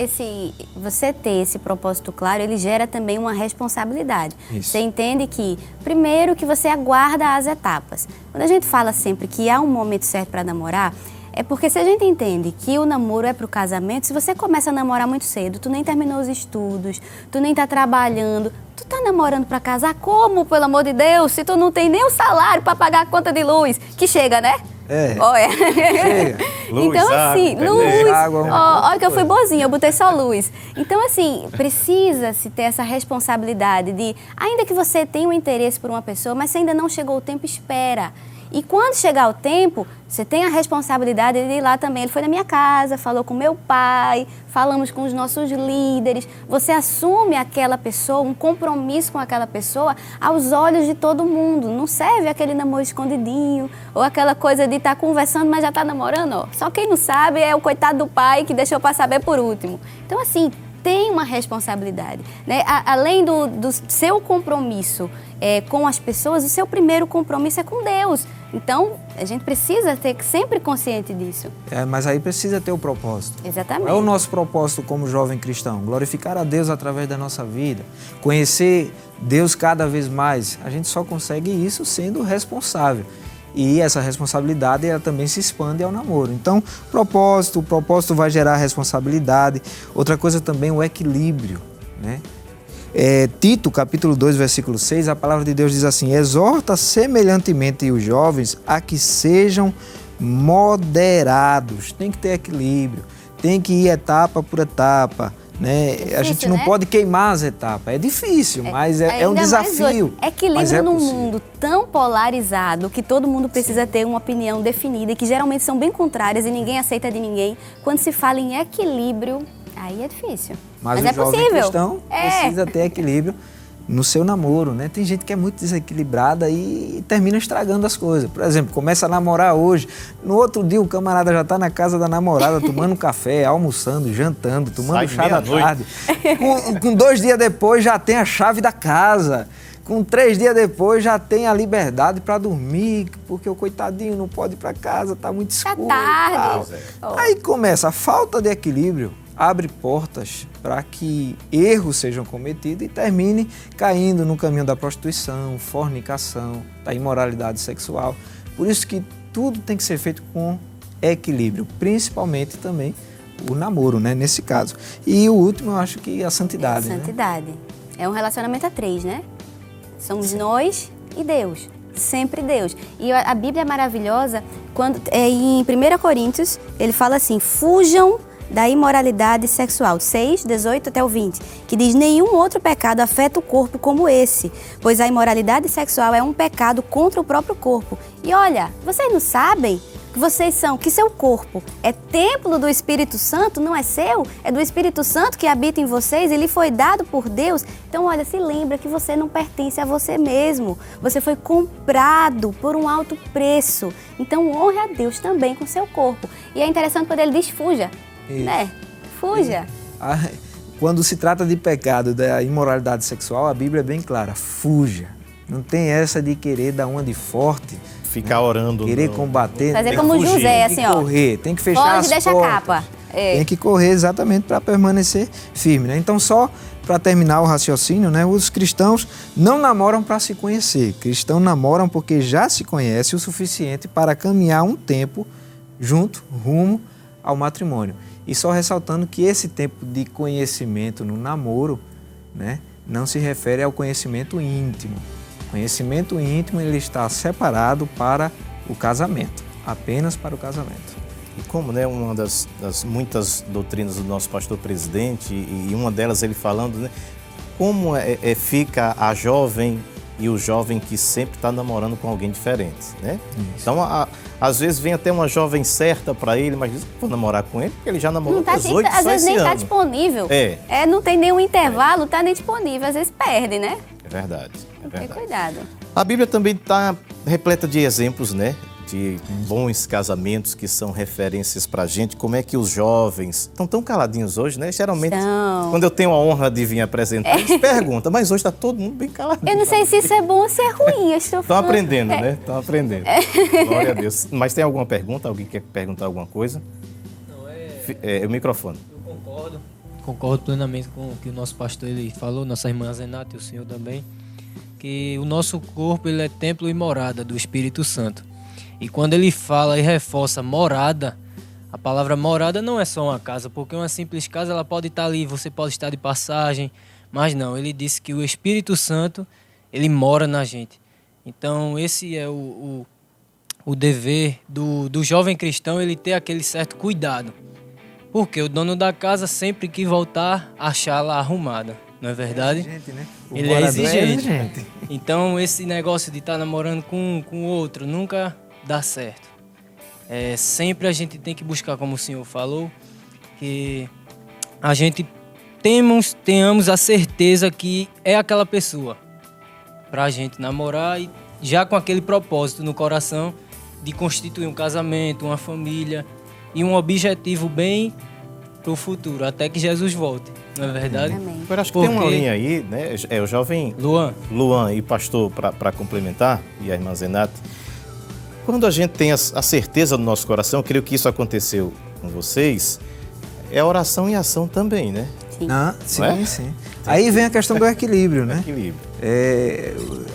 você ter esse propósito claro, ele gera também uma responsabilidade. Isso. Você entende que, primeiro, que você aguarda as etapas. Quando a gente fala sempre que há um momento certo para namorar, é porque se a gente entende que o namoro é para o casamento, se você começa a namorar muito cedo, tu nem terminou os estudos, tu nem tá trabalhando, tu tá namorando para casar como, pelo amor de Deus, se tu não tem nem o salário para pagar a conta de luz, que chega, né? Olha. Chega. Luz, Então, assim, água, luz. água, Olha que eu fui boazinha, eu botei só luz. Então, assim, precisa-se ter essa responsabilidade de, ainda que você tenha um interesse por uma pessoa, mas se ainda não chegou o tempo, espera. E quando chegar o tempo, você tem a responsabilidade de ir lá também. Ele foi na minha casa, falou com meu pai, falamos com os nossos líderes. Você assume aquela pessoa, um compromisso com aquela pessoa aos olhos de todo mundo. Não serve aquele namoro escondidinho ou aquela coisa de estar conversando, mas já está namorando. Ó. Só quem não sabe é o coitado do pai que deixou para saber por último. Então, assim, tem uma responsabilidade, né? Além do seu compromisso com as pessoas, o seu primeiro compromisso é com Deus. Então, a gente precisa ter sempre consciente disso. Mas aí precisa ter o propósito. Exatamente. Qual é o nosso propósito como jovem cristão? Glorificar a Deus através da nossa vida. Conhecer Deus cada vez mais. A gente só consegue isso sendo responsável. E essa responsabilidade ela também se expande ao namoro. Então, o propósito vai gerar responsabilidade. Outra coisa também, o equilíbrio, né? Tito, capítulo 2, versículo 6, a palavra de Deus diz assim, exorta semelhantemente os jovens a que sejam moderados. Tem que ter equilíbrio, tem que ir etapa por etapa, né? Difícil, a gente não pode queimar as etapas. É difícil, mas é um desafio. Equilíbrio num mundo tão polarizado que todo mundo precisa ter uma opinião definida e que geralmente são bem contrárias e ninguém aceita de ninguém. Quando se fala em equilíbrio, aí é difícil. Mas é o jovem possível. cristão precisa ter equilíbrio no seu namoro, né? Tem gente que é muito desequilibrada e termina estragando as coisas. Por exemplo, começa a namorar hoje, no outro dia o camarada já está na casa da namorada tomando café, almoçando, jantando, tomando chá da tarde. Com 2 dias depois já tem a chave da casa. Com 3 dias depois já tem a liberdade para dormir, porque o coitadinho não pode ir para casa, está muito escuro. Tá tarde. Aí começa a falta de equilíbrio. Abre portas para que erros sejam cometidos e termine caindo no caminho da prostituição, fornicação, da imoralidade sexual. Por isso que tudo tem que ser feito com equilíbrio, principalmente também o namoro, né, nesse caso. E o último, eu acho que a santidade. Santidade. Né? É um relacionamento a 3, né? Somos nós e Deus. Sempre Deus. E a Bíblia é maravilhosa quando em 1 Coríntios ele fala assim, fujam da imoralidade sexual, 6, 18 até o 20, que diz: nenhum outro pecado afeta o corpo como esse, pois a imoralidade sexual é um pecado contra o próprio corpo. E olha, vocês não sabem que seu corpo é templo do Espírito Santo, não é seu? É do Espírito Santo que habita em vocês, ele foi dado por Deus. Então, olha, se lembra que você não pertence a você mesmo. Você foi comprado por um alto preço. Então, honre a Deus também com seu corpo. E é interessante quando ele diz fuja, né? Fuja. Quando se trata de pecado, da imoralidade sexual, a Bíblia é bem clara: fuja. Não tem essa de querer dar uma de forte. Ficar orando. Querer combater. Fazer tem como que fugir, José, assim, tem ó. que correr, tem que fechar Foge, as deixa a portas. capa. É. Tem que correr exatamente para permanecer firme, né? Então, só para terminar o raciocínio, né? Os cristãos não namoram para se conhecer. Cristãos namoram porque já se conhece o suficiente para caminhar um tempo junto, rumo ao matrimônio. E só ressaltando que esse tempo de conhecimento no namoro, né, não se refere ao conhecimento íntimo. O conhecimento íntimo, ele está separado para o casamento, apenas para o casamento. E como, né, uma das muitas doutrinas do nosso pastor presidente, e uma delas ele falando, né, como fica a jovem e o jovem que sempre está namorando com alguém diferente, né? Então, às vezes vem até uma jovem certa para ele, mas diz que vou namorar com ele porque ele já namorou com 18 às vezes nem está ano. disponível. Não tem nenhum intervalo, está nem disponível. Às vezes perde, né? É verdade. Tem cuidado. A Bíblia também está repleta de exemplos, né? De bons casamentos que são referências pra gente. Como é que os jovens estão tão caladinhos hoje, né? Geralmente, quando eu tenho a honra de vir apresentar, eles perguntam, mas hoje está todo mundo bem caladinho. Eu não sei se isso é bom ou se é ruim. Estão aprendendo, né? Estão aprendendo. Glória a Deus. Mas tem alguma pergunta? Alguém quer perguntar alguma coisa? Não, o microfone. Eu concordo plenamente com o que o nosso pastor ele falou, nossa irmã Zenata e o senhor também, que o nosso corpo ele é templo e morada do Espírito Santo. E quando ele fala e reforça morada, a palavra morada não é só uma casa, porque uma simples casa ela pode estar ali, você pode estar de passagem, mas não, ele disse que o Espírito Santo, ele mora na gente. Então esse é o dever do jovem cristão, ele ter aquele certo cuidado. Porque o dono da casa sempre que voltar, achá-la arrumada, não é verdade? É exigente, né? Ele é exigente. Então esse negócio de estar namorando com o outro nunca dá certo. Sempre a gente tem que buscar, como o senhor falou, que a gente tenhamos a certeza que é aquela pessoa pra gente namorar e já com aquele propósito no coração de constituir um casamento, uma família e um objetivo bem pro futuro, até que Jesus volte, não é verdade? Amém. Eu acho que tem uma linha aí, né? O jovem Luan e pastor, para complementar, e a irmã Zenata, quando a gente tem a certeza no nosso coração, eu creio que isso aconteceu com vocês, é oração e ação também, né? Sim. Sim. Aí vem a questão do equilíbrio, né? Equilíbrio.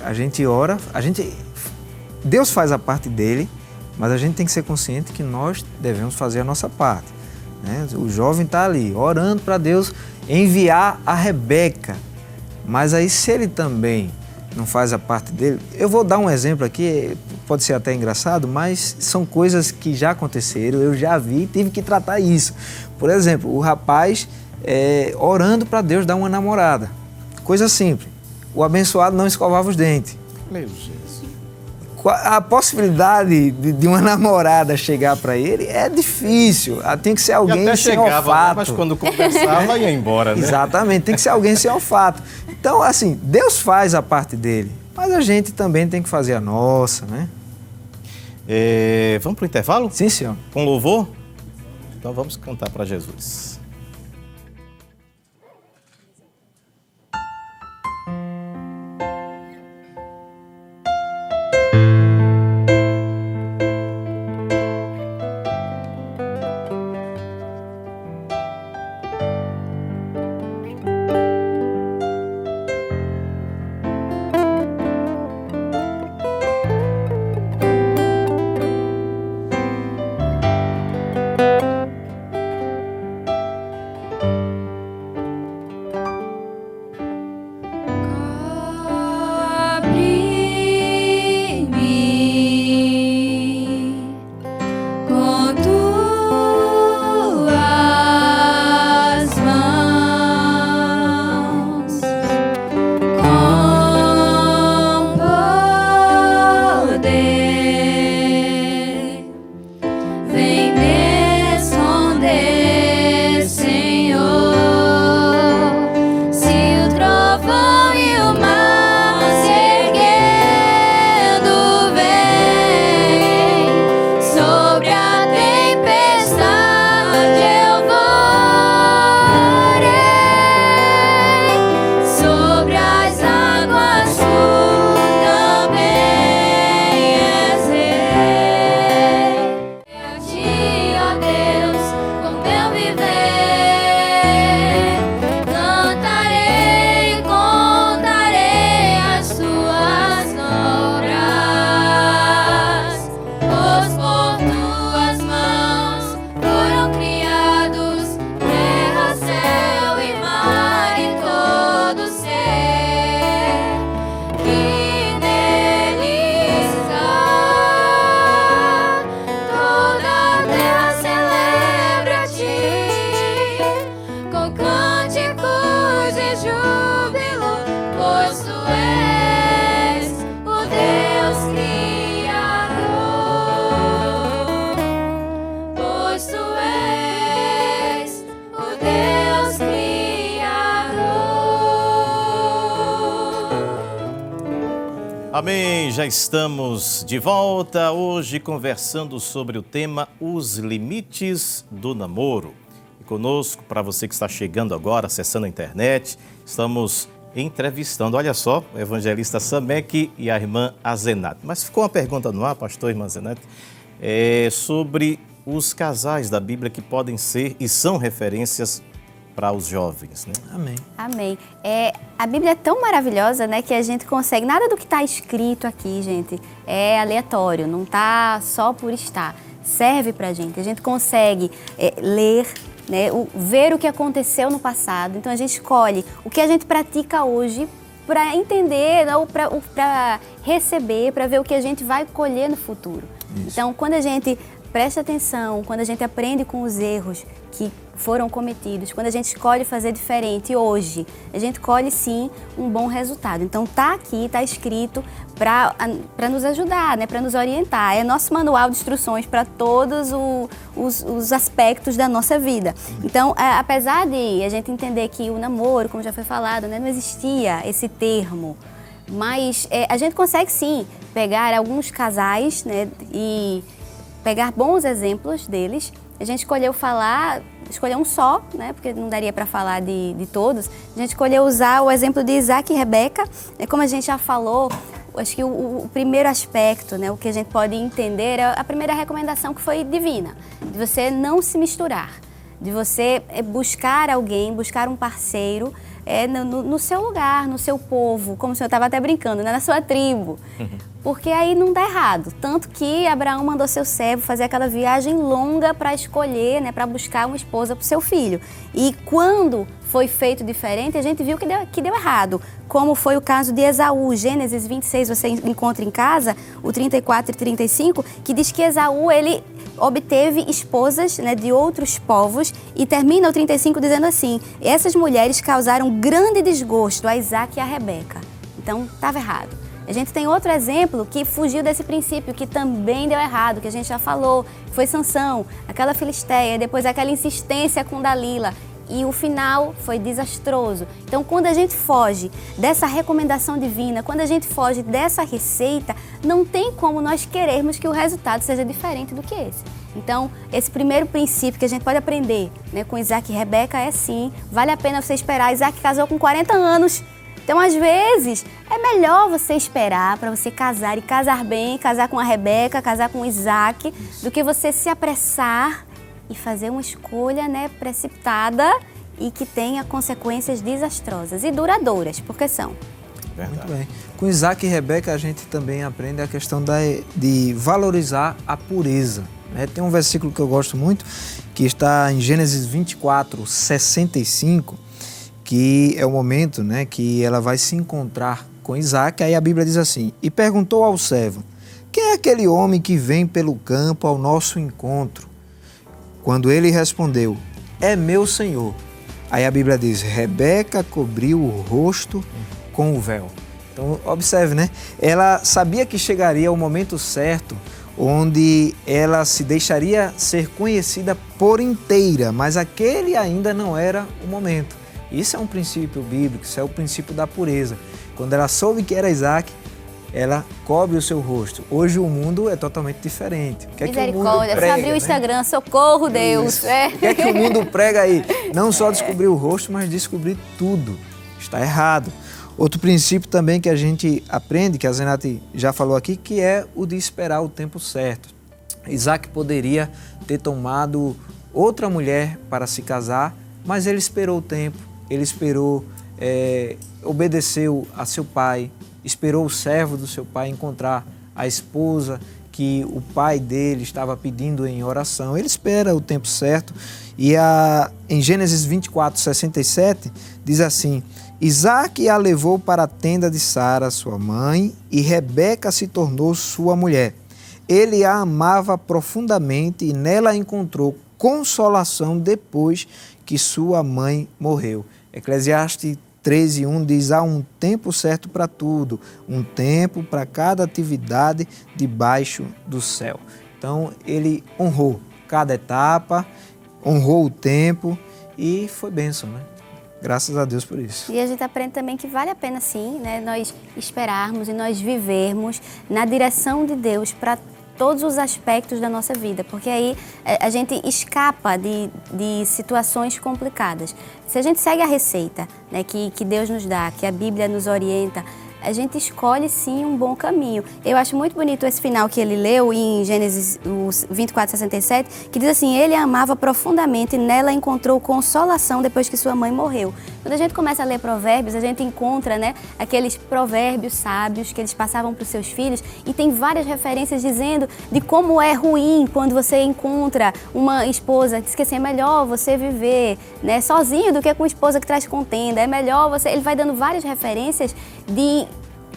A gente ora, Deus faz a parte dele, mas a gente tem que ser consciente que nós devemos fazer a nossa parte, né? O jovem está ali, orando para Deus enviar a Rebeca, mas aí se ele também não faz a parte dele, eu vou dar um exemplo aqui, pode ser até engraçado, mas são coisas que já aconteceram, eu já vi, tive que tratar isso. Por exemplo, o rapaz orando para Deus dar uma namorada, coisa simples, o abençoado não escovava os dentes. Meu Jesus. A possibilidade de uma namorada chegar para ele é difícil. Tem que ser alguém até sem chegava, olfato. mas quando conversava ia embora, né? Exatamente, tem que ser alguém sem olfato. Então, assim, Deus faz a parte dele, mas a gente também tem que fazer a nossa, né? Vamos para o intervalo? Sim, senhor. Com louvor? Então vamos cantar para Jesus. Amém, já estamos de volta hoje conversando sobre o tema Os Limites do Namoro. E conosco, para você que está chegando agora, acessando a internet, estamos entrevistando, olha só, o evangelista Samek e a irmã Azenate. Mas ficou uma pergunta no ar, pastor e irmã Azenate, sobre os casais da Bíblia que podem ser e são referências para os jovens, né? Amém. Amém. A Bíblia é tão maravilhosa, né, que a gente consegue... Nada do que está escrito aqui, gente, é aleatório, não está só por estar. Serve para a gente consegue ler, né, ver o que aconteceu no passado. Então, a gente escolhe o que a gente pratica hoje para entender, ou para receber, para ver o que a gente vai colher no futuro. Isso. Então, quando a gente presta atenção, quando a gente aprende com os erros que foram cometidos, quando a gente escolhe fazer diferente hoje, a gente colhe sim um bom resultado. Então tá aqui, tá escrito para nos ajudar, né, para nos orientar. É nosso manual de instruções para todos os aspectos da nossa vida. Então, apesar de a gente entender que o namoro, como já foi falado, né, não existia esse termo, mas a gente consegue sim pegar alguns casais, né, e pegar bons exemplos deles. A gente escolheu um só, né, porque não daria para falar de todos. A gente escolheu usar o exemplo de Isaac e Rebeca. Como a gente já falou, acho que o primeiro aspecto, né, o que a gente pode entender é a primeira recomendação que foi divina, de você não se misturar, de você buscar alguém, buscar um parceiro no seu lugar, no seu povo, como o senhor estava até brincando, né, na sua tribo. Porque aí não dá errado. Tanto que Abraão mandou seu servo fazer aquela viagem longa para escolher, né, para buscar uma esposa para o seu filho. E quando foi feito diferente, a gente viu que deu errado. Como foi o caso de Esaú. Gênesis 26, você encontra em casa, o 34 e 35, que diz que Esaú, ele obteve esposas, né, de outros povos, e termina o 35 dizendo assim: essas mulheres causaram grande desgosto a Isaac e a Rebeca. Então, estava errado. A gente tem outro exemplo que fugiu desse princípio, que também deu errado, que a gente já falou, foi Sansão, aquela filisteia, depois aquela insistência com Dalila, e o final foi desastroso. Então, quando a gente foge dessa recomendação divina, quando a gente foge dessa receita, não tem como nós querermos que o resultado seja diferente do que esse. Então, esse primeiro princípio que a gente pode aprender, né, com Isaac e Rebeca é sim, vale a pena você esperar. Isaac casou com 40 anos, então, às vezes, é melhor você esperar para você casar e casar bem, casar com a Rebeca, casar com o Isaac, do que você se apressar e fazer uma escolha, né, precipitada e que tenha consequências desastrosas e duradouras, porque são. Verdade. Muito bem. Com Isaac e Rebeca, a gente também aprende a questão de valorizar a pureza, né? Tem um versículo que eu gosto muito, que está em Gênesis 24, 65, que é o momento, né, que ela vai se encontrar com Isaac. Aí a Bíblia diz assim: e perguntou ao servo: quem é aquele homem que vem pelo campo ao nosso encontro? Quando ele respondeu: é meu senhor. Aí a Bíblia diz: Rebeca cobriu o rosto com o véu. Então observe, né? Ela sabia que chegaria o momento certo onde ela se deixaria ser conhecida por inteira, mas aquele ainda não era o momento. Isso é um princípio bíblico, isso é o princípio da pureza. Quando ela soube que era Isaac, ela cobre o seu rosto. Hoje o mundo é totalmente diferente. O que é que o mundo Misericórdia, prega, você abriu o né? Instagram, socorro Deus. Isso. O que é que o mundo prega aí? Não só descobrir o rosto, mas descobrir tudo. Está errado. Outro princípio também que a gente aprende, que a Zenate já falou aqui, que é o de esperar o tempo certo. Isaac poderia ter tomado outra mulher para se casar, mas ele esperou o tempo. Ele esperou, obedeceu a seu pai, esperou o servo do seu pai encontrar a esposa que o pai dele estava pedindo em oração. Ele espera o tempo certo. E em Gênesis 24, 67, diz assim: Isaac a levou para a tenda de Sara, sua mãe, e Rebeca se tornou sua mulher. Ele a amava profundamente e nela encontrou consolação depois que sua mãe morreu. Eclesiastes 13:1 diz: há um tempo certo para tudo, um tempo para cada atividade debaixo do céu. Então ele honrou cada etapa, honrou o tempo e foi bênção, né? Graças a Deus por isso. E a gente aprende também que vale a pena sim, né, nós esperarmos e nós vivermos na direção de Deus para todos os aspectos da nossa vida, porque aí a gente escapa de situações complicadas. Se a gente segue a receita, né, que Deus nos dá, que a Bíblia nos orienta, a gente escolhe sim um bom caminho. Eu acho muito bonito esse final que ele leu em Gênesis 24:67, que diz assim: ele a amava profundamente e nela encontrou consolação depois que sua mãe morreu. Quando a gente começa a ler provérbios, a gente encontra, né, aqueles provérbios sábios que eles passavam para os seus filhos, e tem várias referências dizendo de como é ruim quando você encontra uma esposa que diz que assim, é melhor você viver, né, sozinho do que com uma esposa que traz contenda, é melhor você... Ele vai dando várias referências de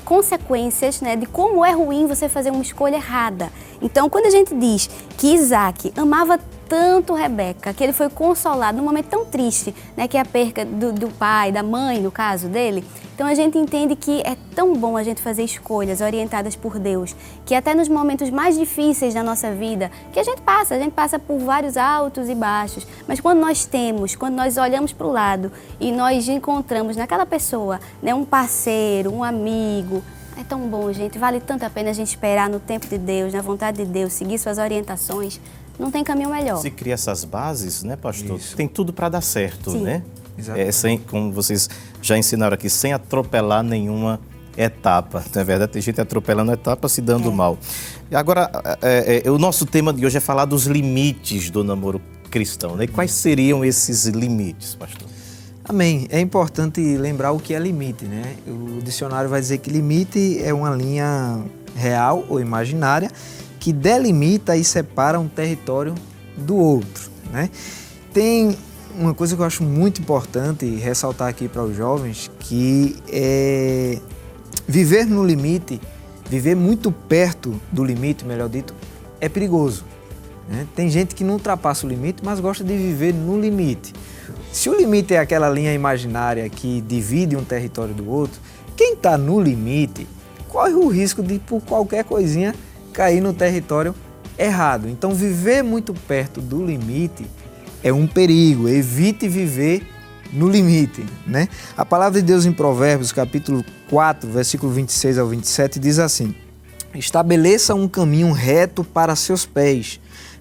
consequências, né, de como é ruim você fazer uma escolha errada. Então, quando a gente diz que Isaac amava tanto Rebeca, que ele foi consolado num momento tão triste, né, que é a perca do pai, da mãe, no caso dele, então a gente entende que é tão bom a gente fazer escolhas orientadas por Deus, que até nos momentos mais difíceis da nossa vida, que a gente passa por vários altos e baixos, mas quando nós olhamos para o lado e nós encontramos naquela pessoa, né, um parceiro, um amigo, é tão bom, gente, vale tanto a pena a gente esperar no tempo de Deus, na vontade de Deus, seguir suas orientações. Não tem caminho melhor. Se cria essas bases, né, pastor? Isso. Tem tudo para dar certo, Sim. né? Exatamente. Como vocês já ensinaram aqui, sem atropelar nenhuma etapa. Não é verdade? Tem gente atropelando etapa, se dando mal. E agora, o nosso tema de hoje é falar dos limites do namoro cristão, né? E quais seriam esses limites, pastor? Amém. É importante lembrar o que é limite, né? O dicionário vai dizer que limite é uma linha real ou imaginária que delimita e separa um território do outro, né? Tem uma coisa que eu acho muito importante ressaltar aqui para os jovens, que é viver no limite, viver muito perto do limite, melhor dito, é perigoso, né? Tem gente que não ultrapassa o limite, mas gosta de viver no limite. Se o limite é aquela linha imaginária que divide um território do outro, quem está no limite corre o risco de, por qualquer coisinha, cair no território errado. Então, viver muito perto do limite é um perigo. Evite viver no limite, né? A palavra de Deus em Provérbios, capítulo 4, versículo 26 ao 27, diz assim: estabeleça um caminho reto para seus pés,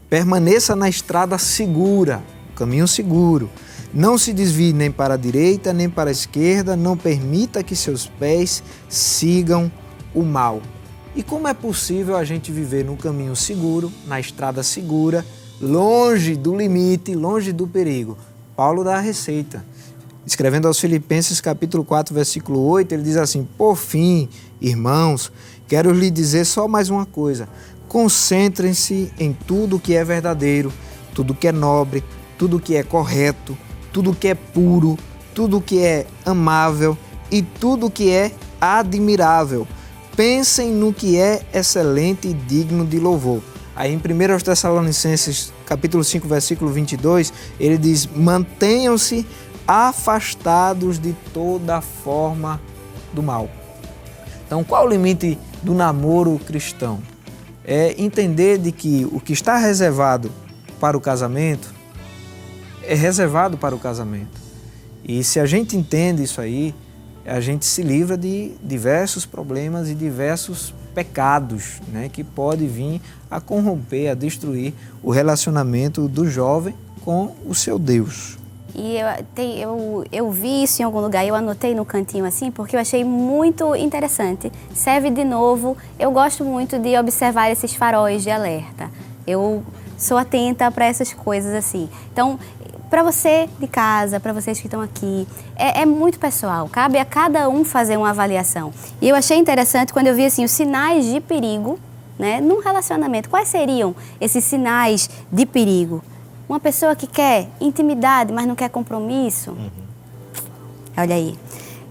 permaneça na estrada segura, caminho seguro. Não se desvie nem para a direita, nem para a esquerda, não permita que seus pés sigam o mal. E como é possível a gente viver no caminho seguro, na estrada segura, longe do limite, longe do perigo? Paulo dá a receita. Escrevendo aos Filipenses, capítulo 4, versículo 8, ele diz assim: por fim, irmãos, quero lhe dizer só mais uma coisa. Concentrem-se em tudo que é verdadeiro, tudo que é nobre, tudo que é correto, tudo que é puro, tudo que é amável e tudo que é admirável. Pensem no que é excelente e digno de louvor. Aí em 1 Tessalonicenses, capítulo 5, versículo 22, ele diz: mantenham-se afastados de toda forma do mal. Então, qual o limite do namoro cristão? É entender de que o que está reservado para o casamento é reservado para o casamento. E se a gente entende isso aí, a gente se livra de diversos problemas e diversos pecados, né, que pode vir a corromper, a destruir o relacionamento do jovem com o seu Deus. E eu vi isso em algum lugar, eu anotei no cantinho assim, porque eu achei muito interessante. Serve de novo, eu gosto muito de observar esses faróis de alerta. Eu sou atenta para essas coisas assim. Então, para você de casa, para vocês que estão aqui, é muito pessoal, cabe a cada um fazer uma avaliação. E eu achei interessante quando eu vi assim, os sinais de perigo, né, num relacionamento. Quais seriam esses sinais de perigo? Uma pessoa que quer intimidade, mas não quer compromisso. Olha aí.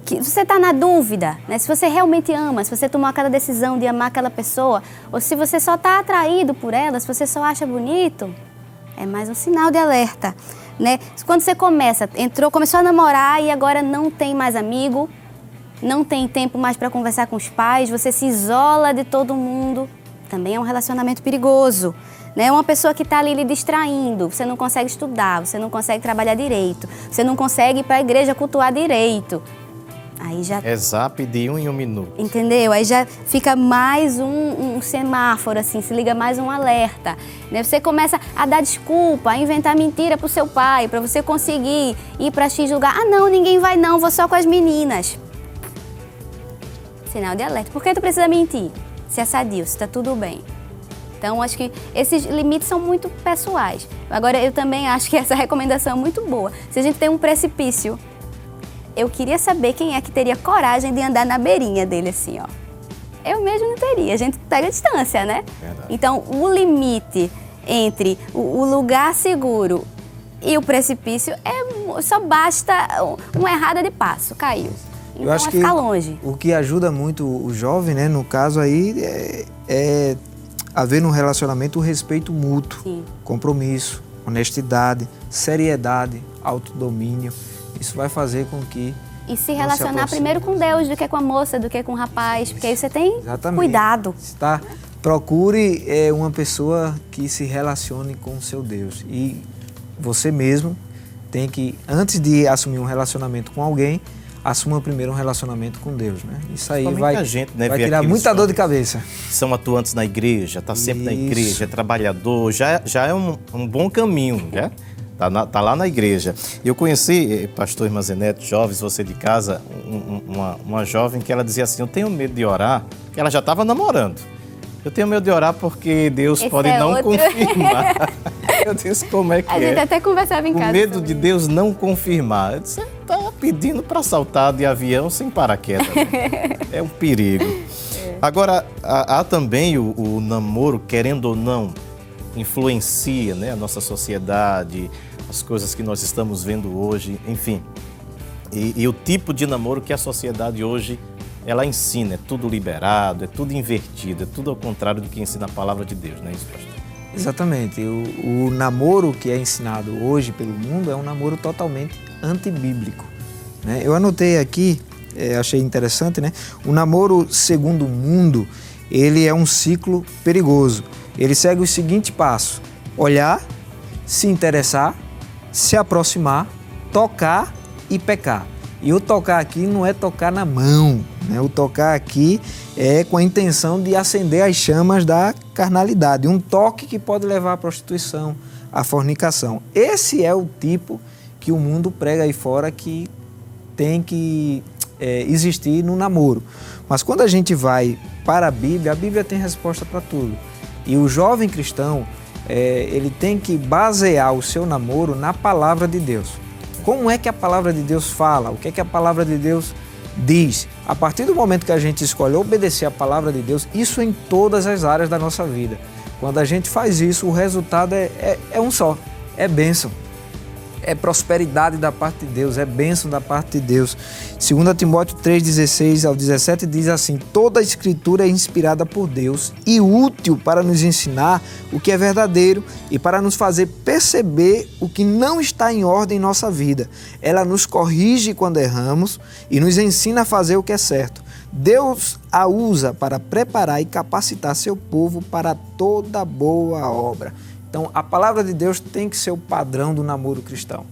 Que você está na dúvida, né? Se você realmente ama, se você tomou aquela decisão de amar aquela pessoa, ou se você só está atraído por ela, se você só acha bonito, é mais um sinal de alerta, né? Quando você começou a namorar e agora não tem mais amigo, não tem tempo mais para conversar com os pais, você se isola de todo mundo, também é um relacionamento perigoso. Né? Uma pessoa que está ali lhe distraindo, você não consegue estudar, você não consegue trabalhar direito, você não consegue ir para a igreja cultuar direito. Aí já... É zap de 1 em 1 minuto. Entendeu? Aí já fica mais um semáforo, assim, se liga mais um alerta. Né? Você começa a dar desculpa, a inventar mentira pro seu pai, para você conseguir ir para X lugar. Ah, não, ninguém vai não, vou só com as meninas. Sinal de alerta. Por que tu precisa mentir? Se é sadio, se tá tudo bem. Então, acho que esses limites são muito pessoais. Agora, eu também acho que essa recomendação é muito boa. Se a gente tem um precipício, eu queria saber quem é que teria coragem de andar na beirinha dele assim, ó. Eu mesmo não teria, a gente pega a distância, né? Verdade. Então, o limite entre o lugar seguro e o precipício só basta uma errada de passo, caiu. Então, Eu acho é que ficar longe. o que ajuda muito o jovem, né, no caso aí, é haver no relacionamento o respeito mútuo, Sim. compromisso, honestidade, seriedade, autodomínio. Isso vai fazer com que E se não relacionar aproxime. primeiro com Deus do que com a moça, do que com o rapaz, porque aí você tem Exatamente. cuidado. Tá? Procure uma pessoa que se relacione com o seu Deus. E você mesmo tem que, antes de assumir um relacionamento com alguém, assuma primeiro um relacionamento com Deus, né? Isso aí Somente vai, a gente, né, vai vê tirar aqueles muita dor de jovens cabeça. São atuantes na igreja, tá sempre na Isso. igreja, é trabalhador, já é um bom caminho, né? Tá lá na igreja. Eu conheci, pastor Irmã Zenete, jovens, você de casa, uma jovem que ela dizia assim, eu tenho medo de orar, que ela já estava namorando. Eu tenho medo de orar porque Deus Esse pode é não outro. confirmar. Eu disse, como é que A gente até conversava em O casa. medo sobre de Deus não confirmar. Eu disse, você está pedindo para saltar de avião sem paraquedas. Né? É um perigo. Agora, há também o namoro, querendo ou não, influencia, né, a nossa sociedade, as coisas que nós estamos vendo hoje, enfim. E o tipo de namoro que a sociedade hoje ela ensina, é tudo liberado, é tudo invertido, é tudo ao contrário do que ensina a palavra de Deus, não é isso, pastor? Exatamente. O namoro que é ensinado hoje pelo mundo é um namoro totalmente antibíblico, né? Eu anotei aqui, achei interessante, né? O namoro segundo o mundo, ele é um ciclo perigoso. Ele segue o seguinte passo: olhar, se interessar, se aproximar, tocar e pecar. E o tocar aqui não é tocar na mão, né? O tocar aqui é com a intenção de acender as chamas da carnalidade. Um toque que pode levar à prostituição, à fornicação. Esse é o tipo que o mundo prega aí fora que tem que existir no namoro. Mas quando a gente vai para a Bíblia tem resposta para tudo. E o jovem cristão, ele tem que basear o seu namoro na palavra de Deus. Como é que a palavra de Deus fala? O que é que a palavra de Deus diz? A partir do momento que a gente escolhe obedecer a palavra de Deus, isso em todas as áreas da nossa vida. Quando a gente faz isso, o resultado é um só, é bênção. É prosperidade da parte de Deus, é bênção da parte de Deus. 2 Timóteo 3,16 ao 17 diz assim: toda a escritura é inspirada por Deus e útil para nos ensinar o que é verdadeiro e para nos fazer perceber o que não está em ordem em nossa vida. Ela nos corrige quando erramos e nos ensina a fazer o que é certo. Deus a usa para preparar e capacitar seu povo para toda boa obra. Então, a palavra de Deus tem que ser o padrão do namoro cristão.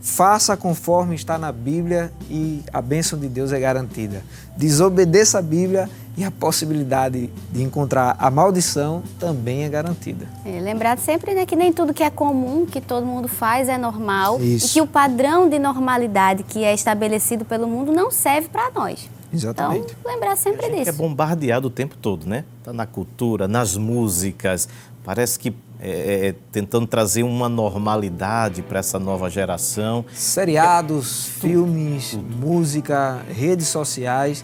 Faça conforme está na Bíblia e a bênção de Deus é garantida. Desobedeça a Bíblia e a possibilidade de encontrar a maldição também é garantida. Lembrar sempre, né, que nem tudo que é comum, que todo mundo faz, é normal. Isso. E que o padrão de normalidade que é estabelecido pelo mundo não serve para nós. Exatamente. Então, lembrar sempre A gente disso. é bombardeado o tempo todo, né? Tá na cultura, nas músicas, parece que tentando trazer uma normalidade para essa nova geração. Seriados, filmes, música, redes sociais,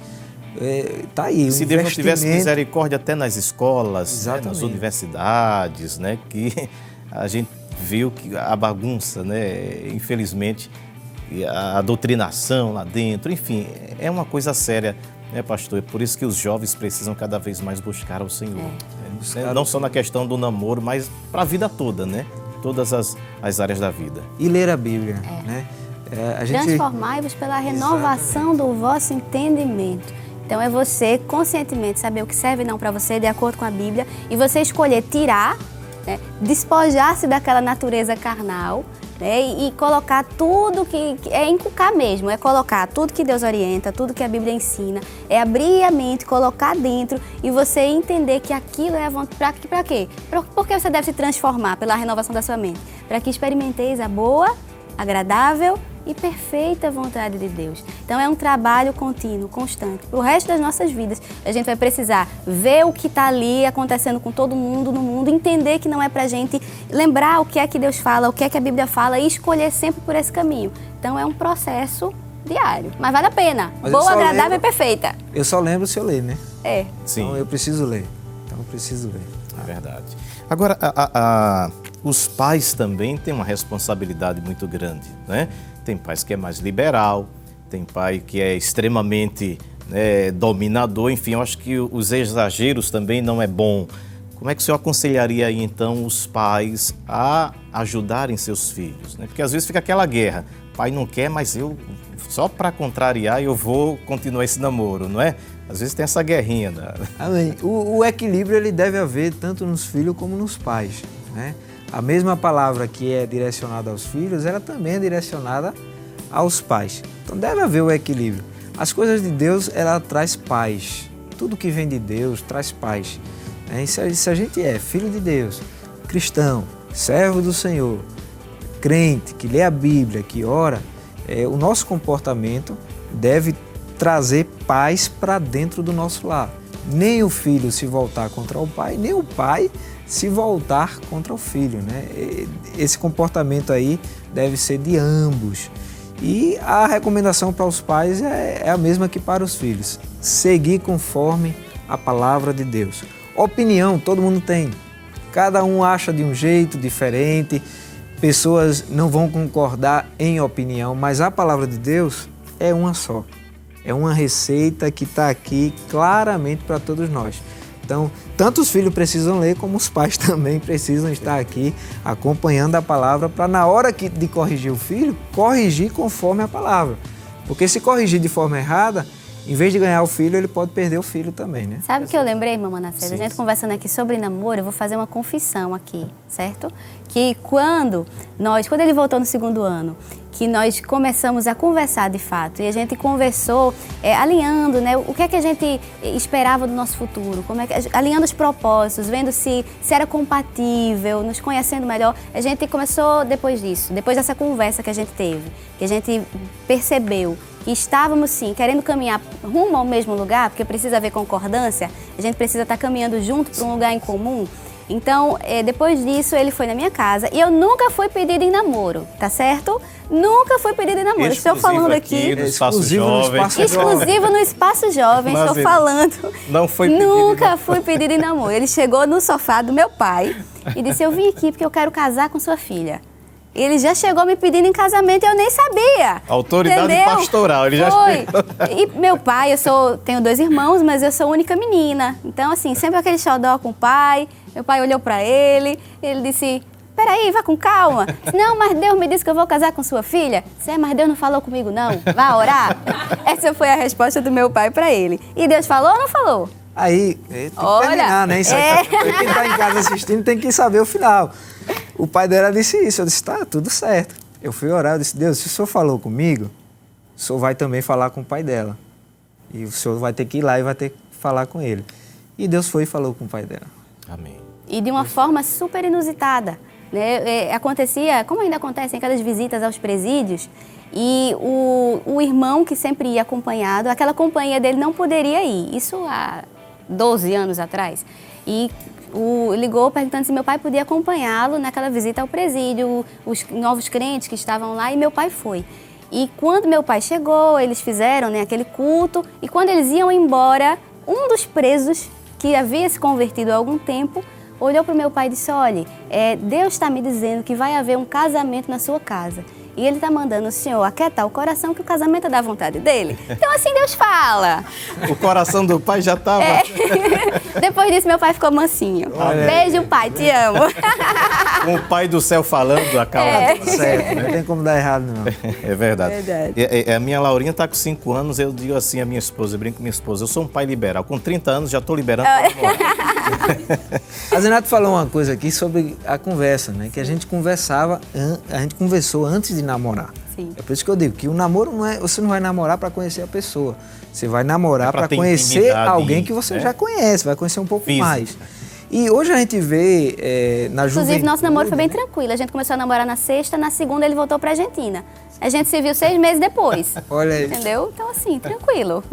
tá aí. Se o Deus não tivesse investimento. misericórdia até nas escolas, né, nas Exatamente. universidades, né, que a gente viu que a bagunça, né, infelizmente, e a doutrinação lá dentro, enfim, é uma coisa séria, né, pastor? É por isso que os jovens precisam cada vez mais buscar ao Senhor. Né? Não só na questão do namoro, mas para a vida toda, né? Todas as áreas da vida. E ler a Bíblia, né? A gente... Transformai-vos pela renovação do vosso entendimento. Então é você conscientemente saber o que serve e não para você, de acordo com a Bíblia, e você escolher tirar, né, despojar-se daquela natureza carnal, né, e colocar tudo que é inculcar mesmo, é colocar tudo que Deus orienta, tudo que a Bíblia ensina, é abrir a mente, colocar dentro e você entender que aquilo é a vontade. Para quê? Porque você deve se transformar pela renovação da sua mente, para que experimenteis a boa, agradável e perfeita vontade de Deus. Então é um trabalho contínuo, constante. O resto das nossas vidas, a gente vai precisar ver o que está ali acontecendo com todo mundo no mundo, entender que não é pra gente, lembrar o que é que Deus fala, o que é que a Bíblia fala e escolher sempre por esse caminho. Então é um processo diário, mas vale a pena. Mas eu Boa, só agradável lembro- e perfeita. Eu só lembro se eu ler, né? É. Sim. Então eu preciso ler. É verdade. Agora, os pais também têm uma responsabilidade muito grande, né? Tem pais que é mais liberal, tem pai que é extremamente, né, dominador, enfim, eu acho que os exageros também não é bom. Como é que o senhor aconselharia aí, então, os pais a ajudarem seus filhos, né? Porque às vezes fica aquela guerra, pai não quer, mas eu, só para contrariar, eu vou continuar esse namoro, não é? Às vezes tem essa guerrinha. Amém. O equilíbrio ele deve haver tanto nos filhos como nos pais, né? A mesma palavra que é direcionada aos filhos, ela também é direcionada aos pais. Então deve haver o equilíbrio. As coisas de Deus, ela traz paz. Tudo que vem de Deus traz paz. E se a gente é filho de Deus, cristão, servo do Senhor, crente, que lê a Bíblia, que ora, o nosso comportamento deve trazer paz para dentro do nosso lar. Nem o filho se voltar contra o pai, nem o pai se voltar contra o filho, né? Esse comportamento aí deve ser de ambos. E a recomendação para os pais é a mesma que para os filhos. Seguir conforme a palavra de Deus. Opinião, todo mundo tem. Cada um acha de um jeito diferente. Pessoas não vão concordar em opinião, mas a palavra de Deus é uma só. É uma receita que está aqui claramente para todos nós. Então, tanto os filhos precisam ler, como os pais também precisam estar aqui acompanhando a palavra para, na hora de corrigir o filho, corrigir conforme a palavra. Porque se corrigir de forma errada, em vez de ganhar o filho, ele pode perder o filho também, né? Sabe o que eu lembrei, mamãe Manassés? Sim. A gente conversando aqui sobre namoro, eu vou fazer uma confissão aqui, certo? Que quando ele voltou no 2º ano, que nós começamos a conversar de fato, e a gente conversou alinhando, né, o que é que a gente esperava do nosso futuro, alinhando os propósitos, vendo se era compatível, nos conhecendo melhor. A gente começou depois disso, depois dessa conversa que a gente teve, que a gente percebeu que estávamos sim querendo caminhar rumo ao mesmo lugar, porque precisa haver concordância, a gente precisa estar caminhando junto para um lugar em comum. Então, depois disso, ele foi na minha casa e eu nunca fui pedida em namoro, tá certo? Nunca fui pedida em namoro. Estou falando aqui. No Espaço Exclusivo no Jovem. Espaço Exclusivo no Espaço Jovem, Mas estou falando. não foi pedido Nunca fui pedida em namoro. Ele chegou no sofá do meu pai e disse: eu vim aqui porque eu quero casar com sua filha. Ele já chegou me pedindo em casamento e eu nem sabia. Autoridade entendeu? pastoral, ele já Foi. chegou. E meu pai, tenho 2 irmãos, mas eu sou a única menina. Então, assim, sempre aquele xodó com o pai. Meu pai olhou pra ele disse: peraí, vá com calma. Não, mas Deus me disse que eu vou casar com sua filha. Mas Deus não falou comigo, não. Vá orar. Essa foi a resposta do meu pai pra ele. E Deus falou ou não falou? Aí, tem que Olha, terminar, né? Isso aqui, quem está em casa assistindo tem que saber o final. O pai dela disse isso, eu disse, tá, tudo certo. Eu fui orar, eu disse, Deus, se o senhor falou comigo, o senhor vai também falar com o pai dela. E o senhor vai ter que ir lá e vai ter que falar com ele. E Deus foi e falou com o pai dela. Amém. E de uma forma super inusitada, né? Acontecia, como ainda acontecem aquelas visitas aos presídios, e o irmão que sempre ia acompanhado, aquela companhia dele não poderia ir, isso há 12 anos atrás. E ligou perguntando se meu pai podia acompanhá-lo naquela visita ao presídio, os novos crentes que estavam lá, e meu pai foi. E quando meu pai chegou, eles fizeram, né, aquele culto, e quando eles iam embora, um dos presos, que havia se convertido há algum tempo, olhou para o meu pai e disse: olha, Deus está me dizendo que vai haver um casamento na sua casa. E ele está mandando o senhor aquietar o coração, que o casamento é da vontade dele. Então assim Deus fala. O coração do pai já estava... Depois disso, meu pai ficou mansinho. Beijo, pai, te amo. Com o pai do céu falando, acalma. Tá certo, não tem como dar errado, não. É verdade. Verdade. A minha Laurinha está com 5 anos, eu digo assim a minha esposa, eu brinco com minha esposa, eu sou um pai liberal. Com 30 anos já estou liberando pra namorar. A Zenato falou uma coisa aqui sobre a conversa, né? Que a gente conversou antes de namorar. Sim. É por isso que eu digo que o namoro não é... Você não vai namorar para conhecer a pessoa. Você vai namorar pra para ter conhecer intimidade, alguém que você né? já conhece, vai conhecer um pouco Física. mais. E hoje a gente vê na juventude... Inclusive, nosso namoro foi bem tranquilo. A gente começou a namorar na sexta, na segunda ele voltou pra Argentina. A gente se viu 6 meses depois. Olha aí. Entendeu? Então, assim, tranquilo.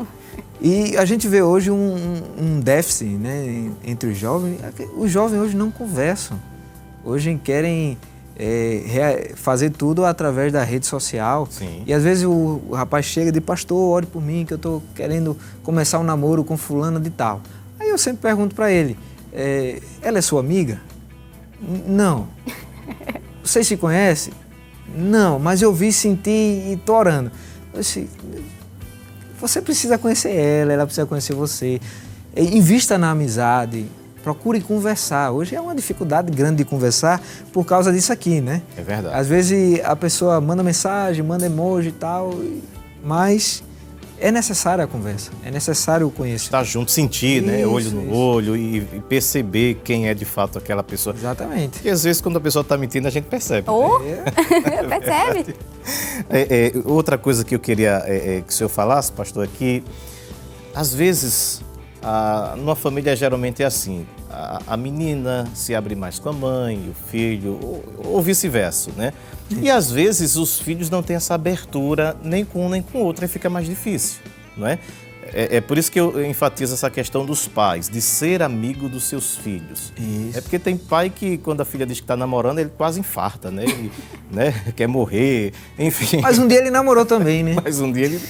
E a gente vê hoje um déficit, né, entre os jovens. Os jovens hoje não conversam. Hoje querem fazer tudo através da rede social. Sim. E às vezes o rapaz chega e diz, pastor, ore por mim que eu estou querendo começar um namoro com fulana de tal. Aí eu sempre pergunto para ele, ela é sua amiga? Não. Vocês se conhecem? Não, mas eu vi, senti e estou orando. Eu disse, você precisa conhecer ela precisa conhecer você. Invista na amizade, procure conversar. Hoje é uma dificuldade grande de conversar por causa disso aqui, né? É verdade. Às vezes a pessoa manda mensagem, manda emoji e tal, mas é necessária a conversa, é necessário o conhecimento. Estar junto, sentir, né? Isso, Olho no isso. olho e perceber quem é de fato aquela pessoa. Exatamente. Porque às vezes quando a pessoa está mentindo, a gente percebe. Oh, percebe? Outra coisa que eu queria que o senhor falasse, pastor, é que às vezes numa família geralmente é assim, a menina se abre mais com a mãe, o filho, ou vice-versa, né? E às vezes os filhos não têm essa abertura nem com um nem com o outro, aí fica mais difícil, não é? É por isso que eu enfatizo essa questão dos pais, de ser amigo dos seus filhos. Isso. É porque tem pai que, quando a filha diz que está namorando, ele quase infarta, né? Ele, né? Quer morrer, enfim. Mas um dia ele namorou também, né? Mas um dia ele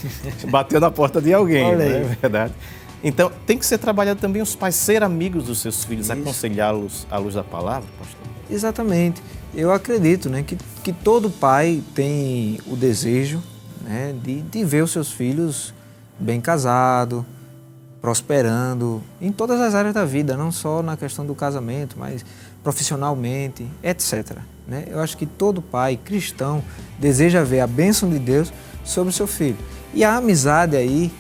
bateu na porta de alguém, Olha né? aí. É verdade. Então, tem que ser trabalhado também os pais, ser amigos dos seus filhos, Isso. aconselhá-los à luz da palavra, pastor? Exatamente. Eu acredito, né, que todo pai tem o desejo, né, de ver os seus filhos bem casados, prosperando em todas as áreas da vida, não só na questão do casamento, mas profissionalmente, etc. Né? Eu acho que todo pai cristão deseja ver a bênção de Deus sobre o seu filho. E a amizade aí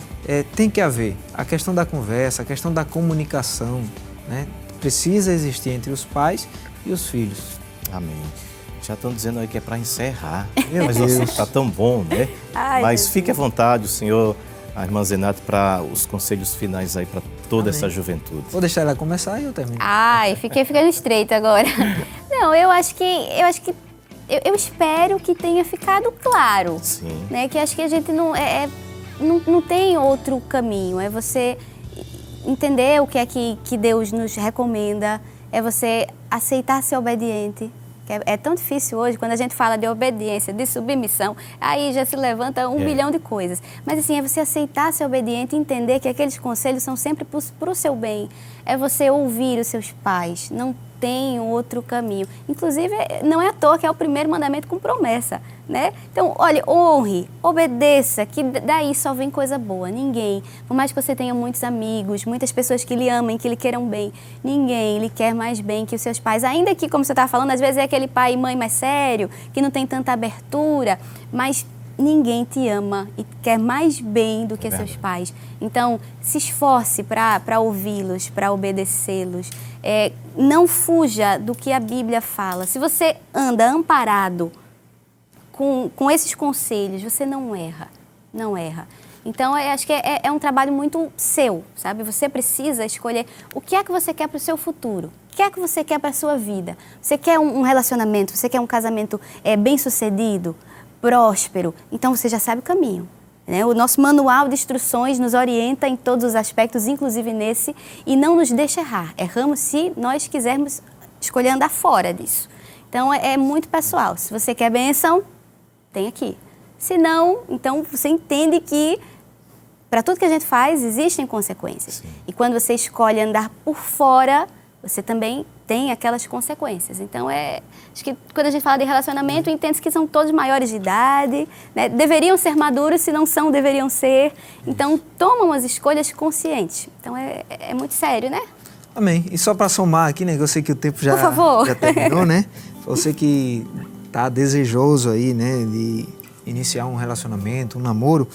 tem que haver. A questão da conversa, a questão da comunicação, né, precisa existir entre os pais e os filhos. Amém. Já estão dizendo aí que é para encerrar. Meu Mas Deus. o assunto está tão bom, né? Ai, Mas Jesus. fique à vontade, o senhor, a irmã Zenato, para os conselhos finais aí para toda Amém. essa juventude. Vou deixar ela começar e eu termino. Ai, fiquei ficando estreita agora. Não, eu espero que tenha ficado claro. Sim. Né? Que acho que a gente não tem outro caminho. É você entender o que é que Deus nos recomenda, é você aceitar ser obediente. Que é tão difícil hoje, quando a gente fala de obediência, de submissão, aí já se levanta um bilhão de coisas. Mas assim, é você aceitar ser obediente e entender que aqueles conselhos são sempre para o seu bem. É você ouvir os seus pais, não tem outro caminho. Inclusive, não é à toa que é o primeiro mandamento com promessa, né? Então, olha, honre, obedeça, que daí só vem coisa boa. Ninguém, por mais que você tenha muitos amigos, muitas pessoas que lhe amem, que lhe queiram bem, ninguém lhe quer mais bem que os seus pais. Ainda que, como você estava falando, às vezes é aquele pai e mãe mais sério, que não tem tanta abertura, mas ninguém te ama e quer mais bem do que seus pais. Então, se esforce para ouvi-los, para obedecê-los. Não fuja do que a Bíblia fala. Se você anda amparado com esses conselhos, você não erra. Não erra. Então, eu acho que é um trabalho muito seu, sabe? Você precisa escolher o que é que você quer para o seu futuro. O que é que você quer para a sua vida? Você quer um relacionamento? Você quer um casamento bem-sucedido? Próspero, então você já sabe o caminho. Né? O nosso manual de instruções nos orienta em todos os aspectos, inclusive nesse, e não nos deixa errar. Erramos se nós quisermos escolher andar fora disso. Então é muito pessoal. Se você quer bênção, tem aqui. Se não, então você entende que para tudo que a gente faz existem consequências. Sim. E quando você escolhe andar por fora, você também tem aquelas consequências. Então, acho que quando a gente fala de relacionamento, entende que são todos maiores de idade, né? Deveriam ser maduros, se não são, deveriam ser. Então, tomam as escolhas conscientes. Então, é muito sério, né? Amém. E só para somar aqui, né? Eu sei que o tempo já, Por favor. já terminou, né? Você que tá desejoso aí, né? De iniciar um relacionamento, um namoro.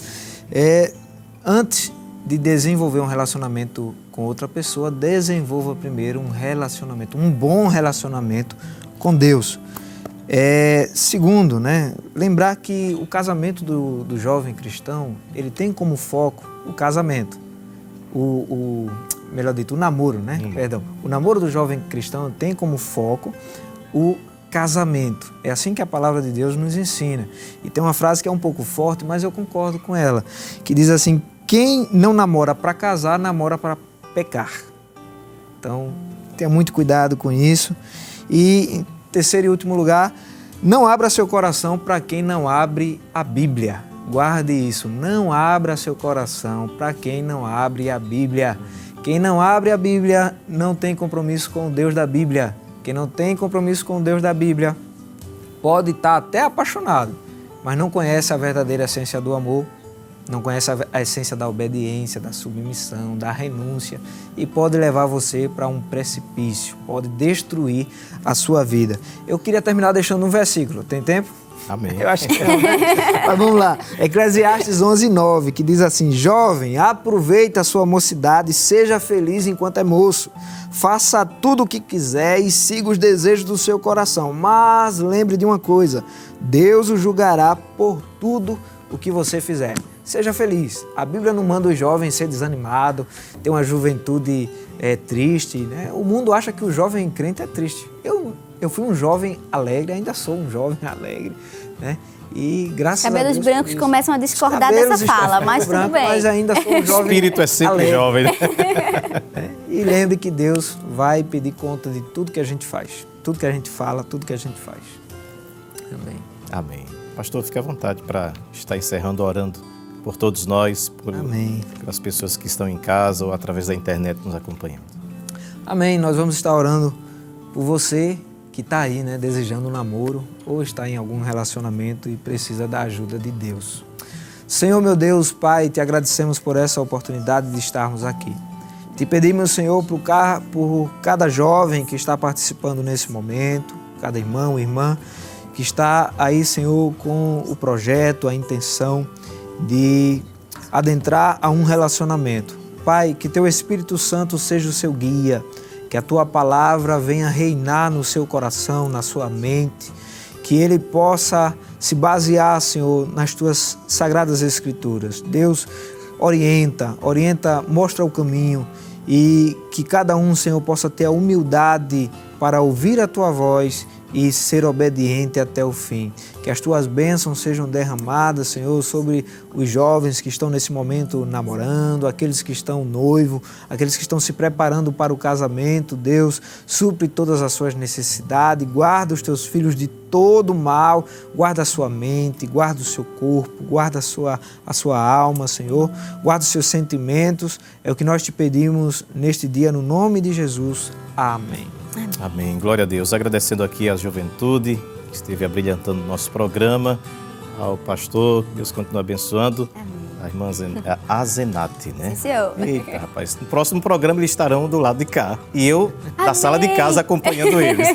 Antes de desenvolver um relacionamento com outra pessoa, desenvolva primeiro um relacionamento, um bom relacionamento com Deus. Segundo, né, lembrar que o casamento do jovem cristão, ele tem como foco o casamento, melhor dito, o namoro, né? Perdão. O namoro do jovem cristão tem como foco o casamento. É assim que a palavra de Deus nos ensina. E tem uma frase que é um pouco forte, mas eu concordo com ela, que diz assim: quem não namora para casar, namora para pecar. Então, tenha muito cuidado com isso. E, em terceiro e último lugar, não abra seu coração para quem não abre a Bíblia. Guarde isso, não abra seu coração para quem não abre a Bíblia. Quem não abre a Bíblia não tem compromisso com o Deus da Bíblia. Quem não tem compromisso com o Deus da Bíblia pode estar até apaixonado, mas não conhece a verdadeira essência do amor, não conhece a essência da obediência, da submissão, da renúncia, e pode levar você para um precipício, pode destruir a sua vida. Eu queria terminar deixando um versículo. Tem tempo? Amém. Eu acho que não, né? Mas vamos lá. Eclesiastes 11:9, que diz assim: jovem, aproveita a sua mocidade, seja feliz enquanto é moço. Faça tudo o que quiser e siga os desejos do seu coração. Mas lembre de uma coisa: Deus o julgará por tudo o que você fizer. Seja feliz. A Bíblia não manda os jovens ser desanimado, ter uma juventude triste, né? O mundo acha que o jovem crente é triste. Eu fui um jovem alegre, ainda sou um jovem alegre, né? E graças a Deus. Cabelos brancos começam a discordar dessa fala, mas tudo bem. Mas ainda sou um jovem. O espírito é sempre alegre. jovem, né? E lembre que Deus vai pedir conta de tudo que a gente faz, tudo que a gente fala, tudo que a gente faz. Amém. Amém. Pastor, fique à vontade para estar encerrando, orando por todos nós, Amém. pelas pessoas que estão em casa ou através da internet nos acompanhando. Amém. Nós vamos estar orando por você que está aí, né, desejando um namoro ou está em algum relacionamento e precisa da ajuda de Deus. Senhor, meu Deus, Pai, te agradecemos por essa oportunidade de estarmos aqui. Te pedimos, Senhor, por cada jovem que está participando nesse momento, cada irmão, irmã, que está aí, Senhor, com o projeto, a intenção de adentrar a um relacionamento. Pai, que Teu Espírito Santo seja o seu guia, que a Tua palavra venha reinar no seu coração, na sua mente, que ele possa se basear, Senhor, nas Tuas sagradas Escrituras. Deus, orienta, mostra o caminho e que cada um, Senhor, possa ter a humildade para ouvir a Tua voz e ser obediente até o fim. Que as Tuas bênçãos sejam derramadas, Senhor, sobre os jovens que estão nesse momento namorando, aqueles que estão noivos, aqueles que estão se preparando para o casamento. Deus, supre todas as suas necessidades, guarda os Teus filhos de todo mal, guarda a sua mente, guarda o seu corpo, guarda a sua alma, Senhor, guarda os seus sentimentos. É o que nós te pedimos neste dia, no nome de Jesus. Amém. Amém. Glória a Deus. Agradecendo aqui a juventude que esteve abrilhantando o nosso programa, ao pastor, Deus continue abençoando. Amém. A irmã Azenate, né? Sim, senhor. Eita, rapaz, no próximo programa eles estarão do lado de cá e eu da sala de casa acompanhando eles.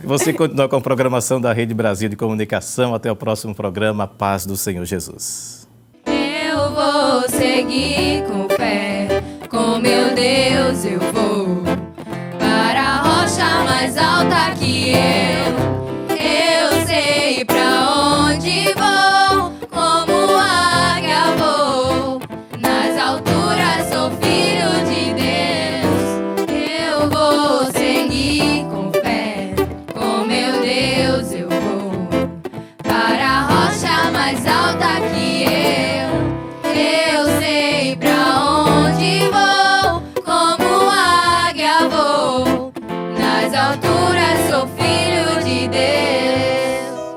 Você continua com a programação da Rede Brasil de Comunicação. Até o próximo programa. Paz do Senhor Jesus. Eu vou seguir com fé, com meu Deus eu vou para a rocha mais alta que eu sei pra onde vou, como águia vou, nas alturas sou filho de Deus. Eu vou seguir com fé, com meu Deus eu vou para a rocha mais alta que eu sei pra onde vou, como águia vou, nas alturas sou filho de Deus.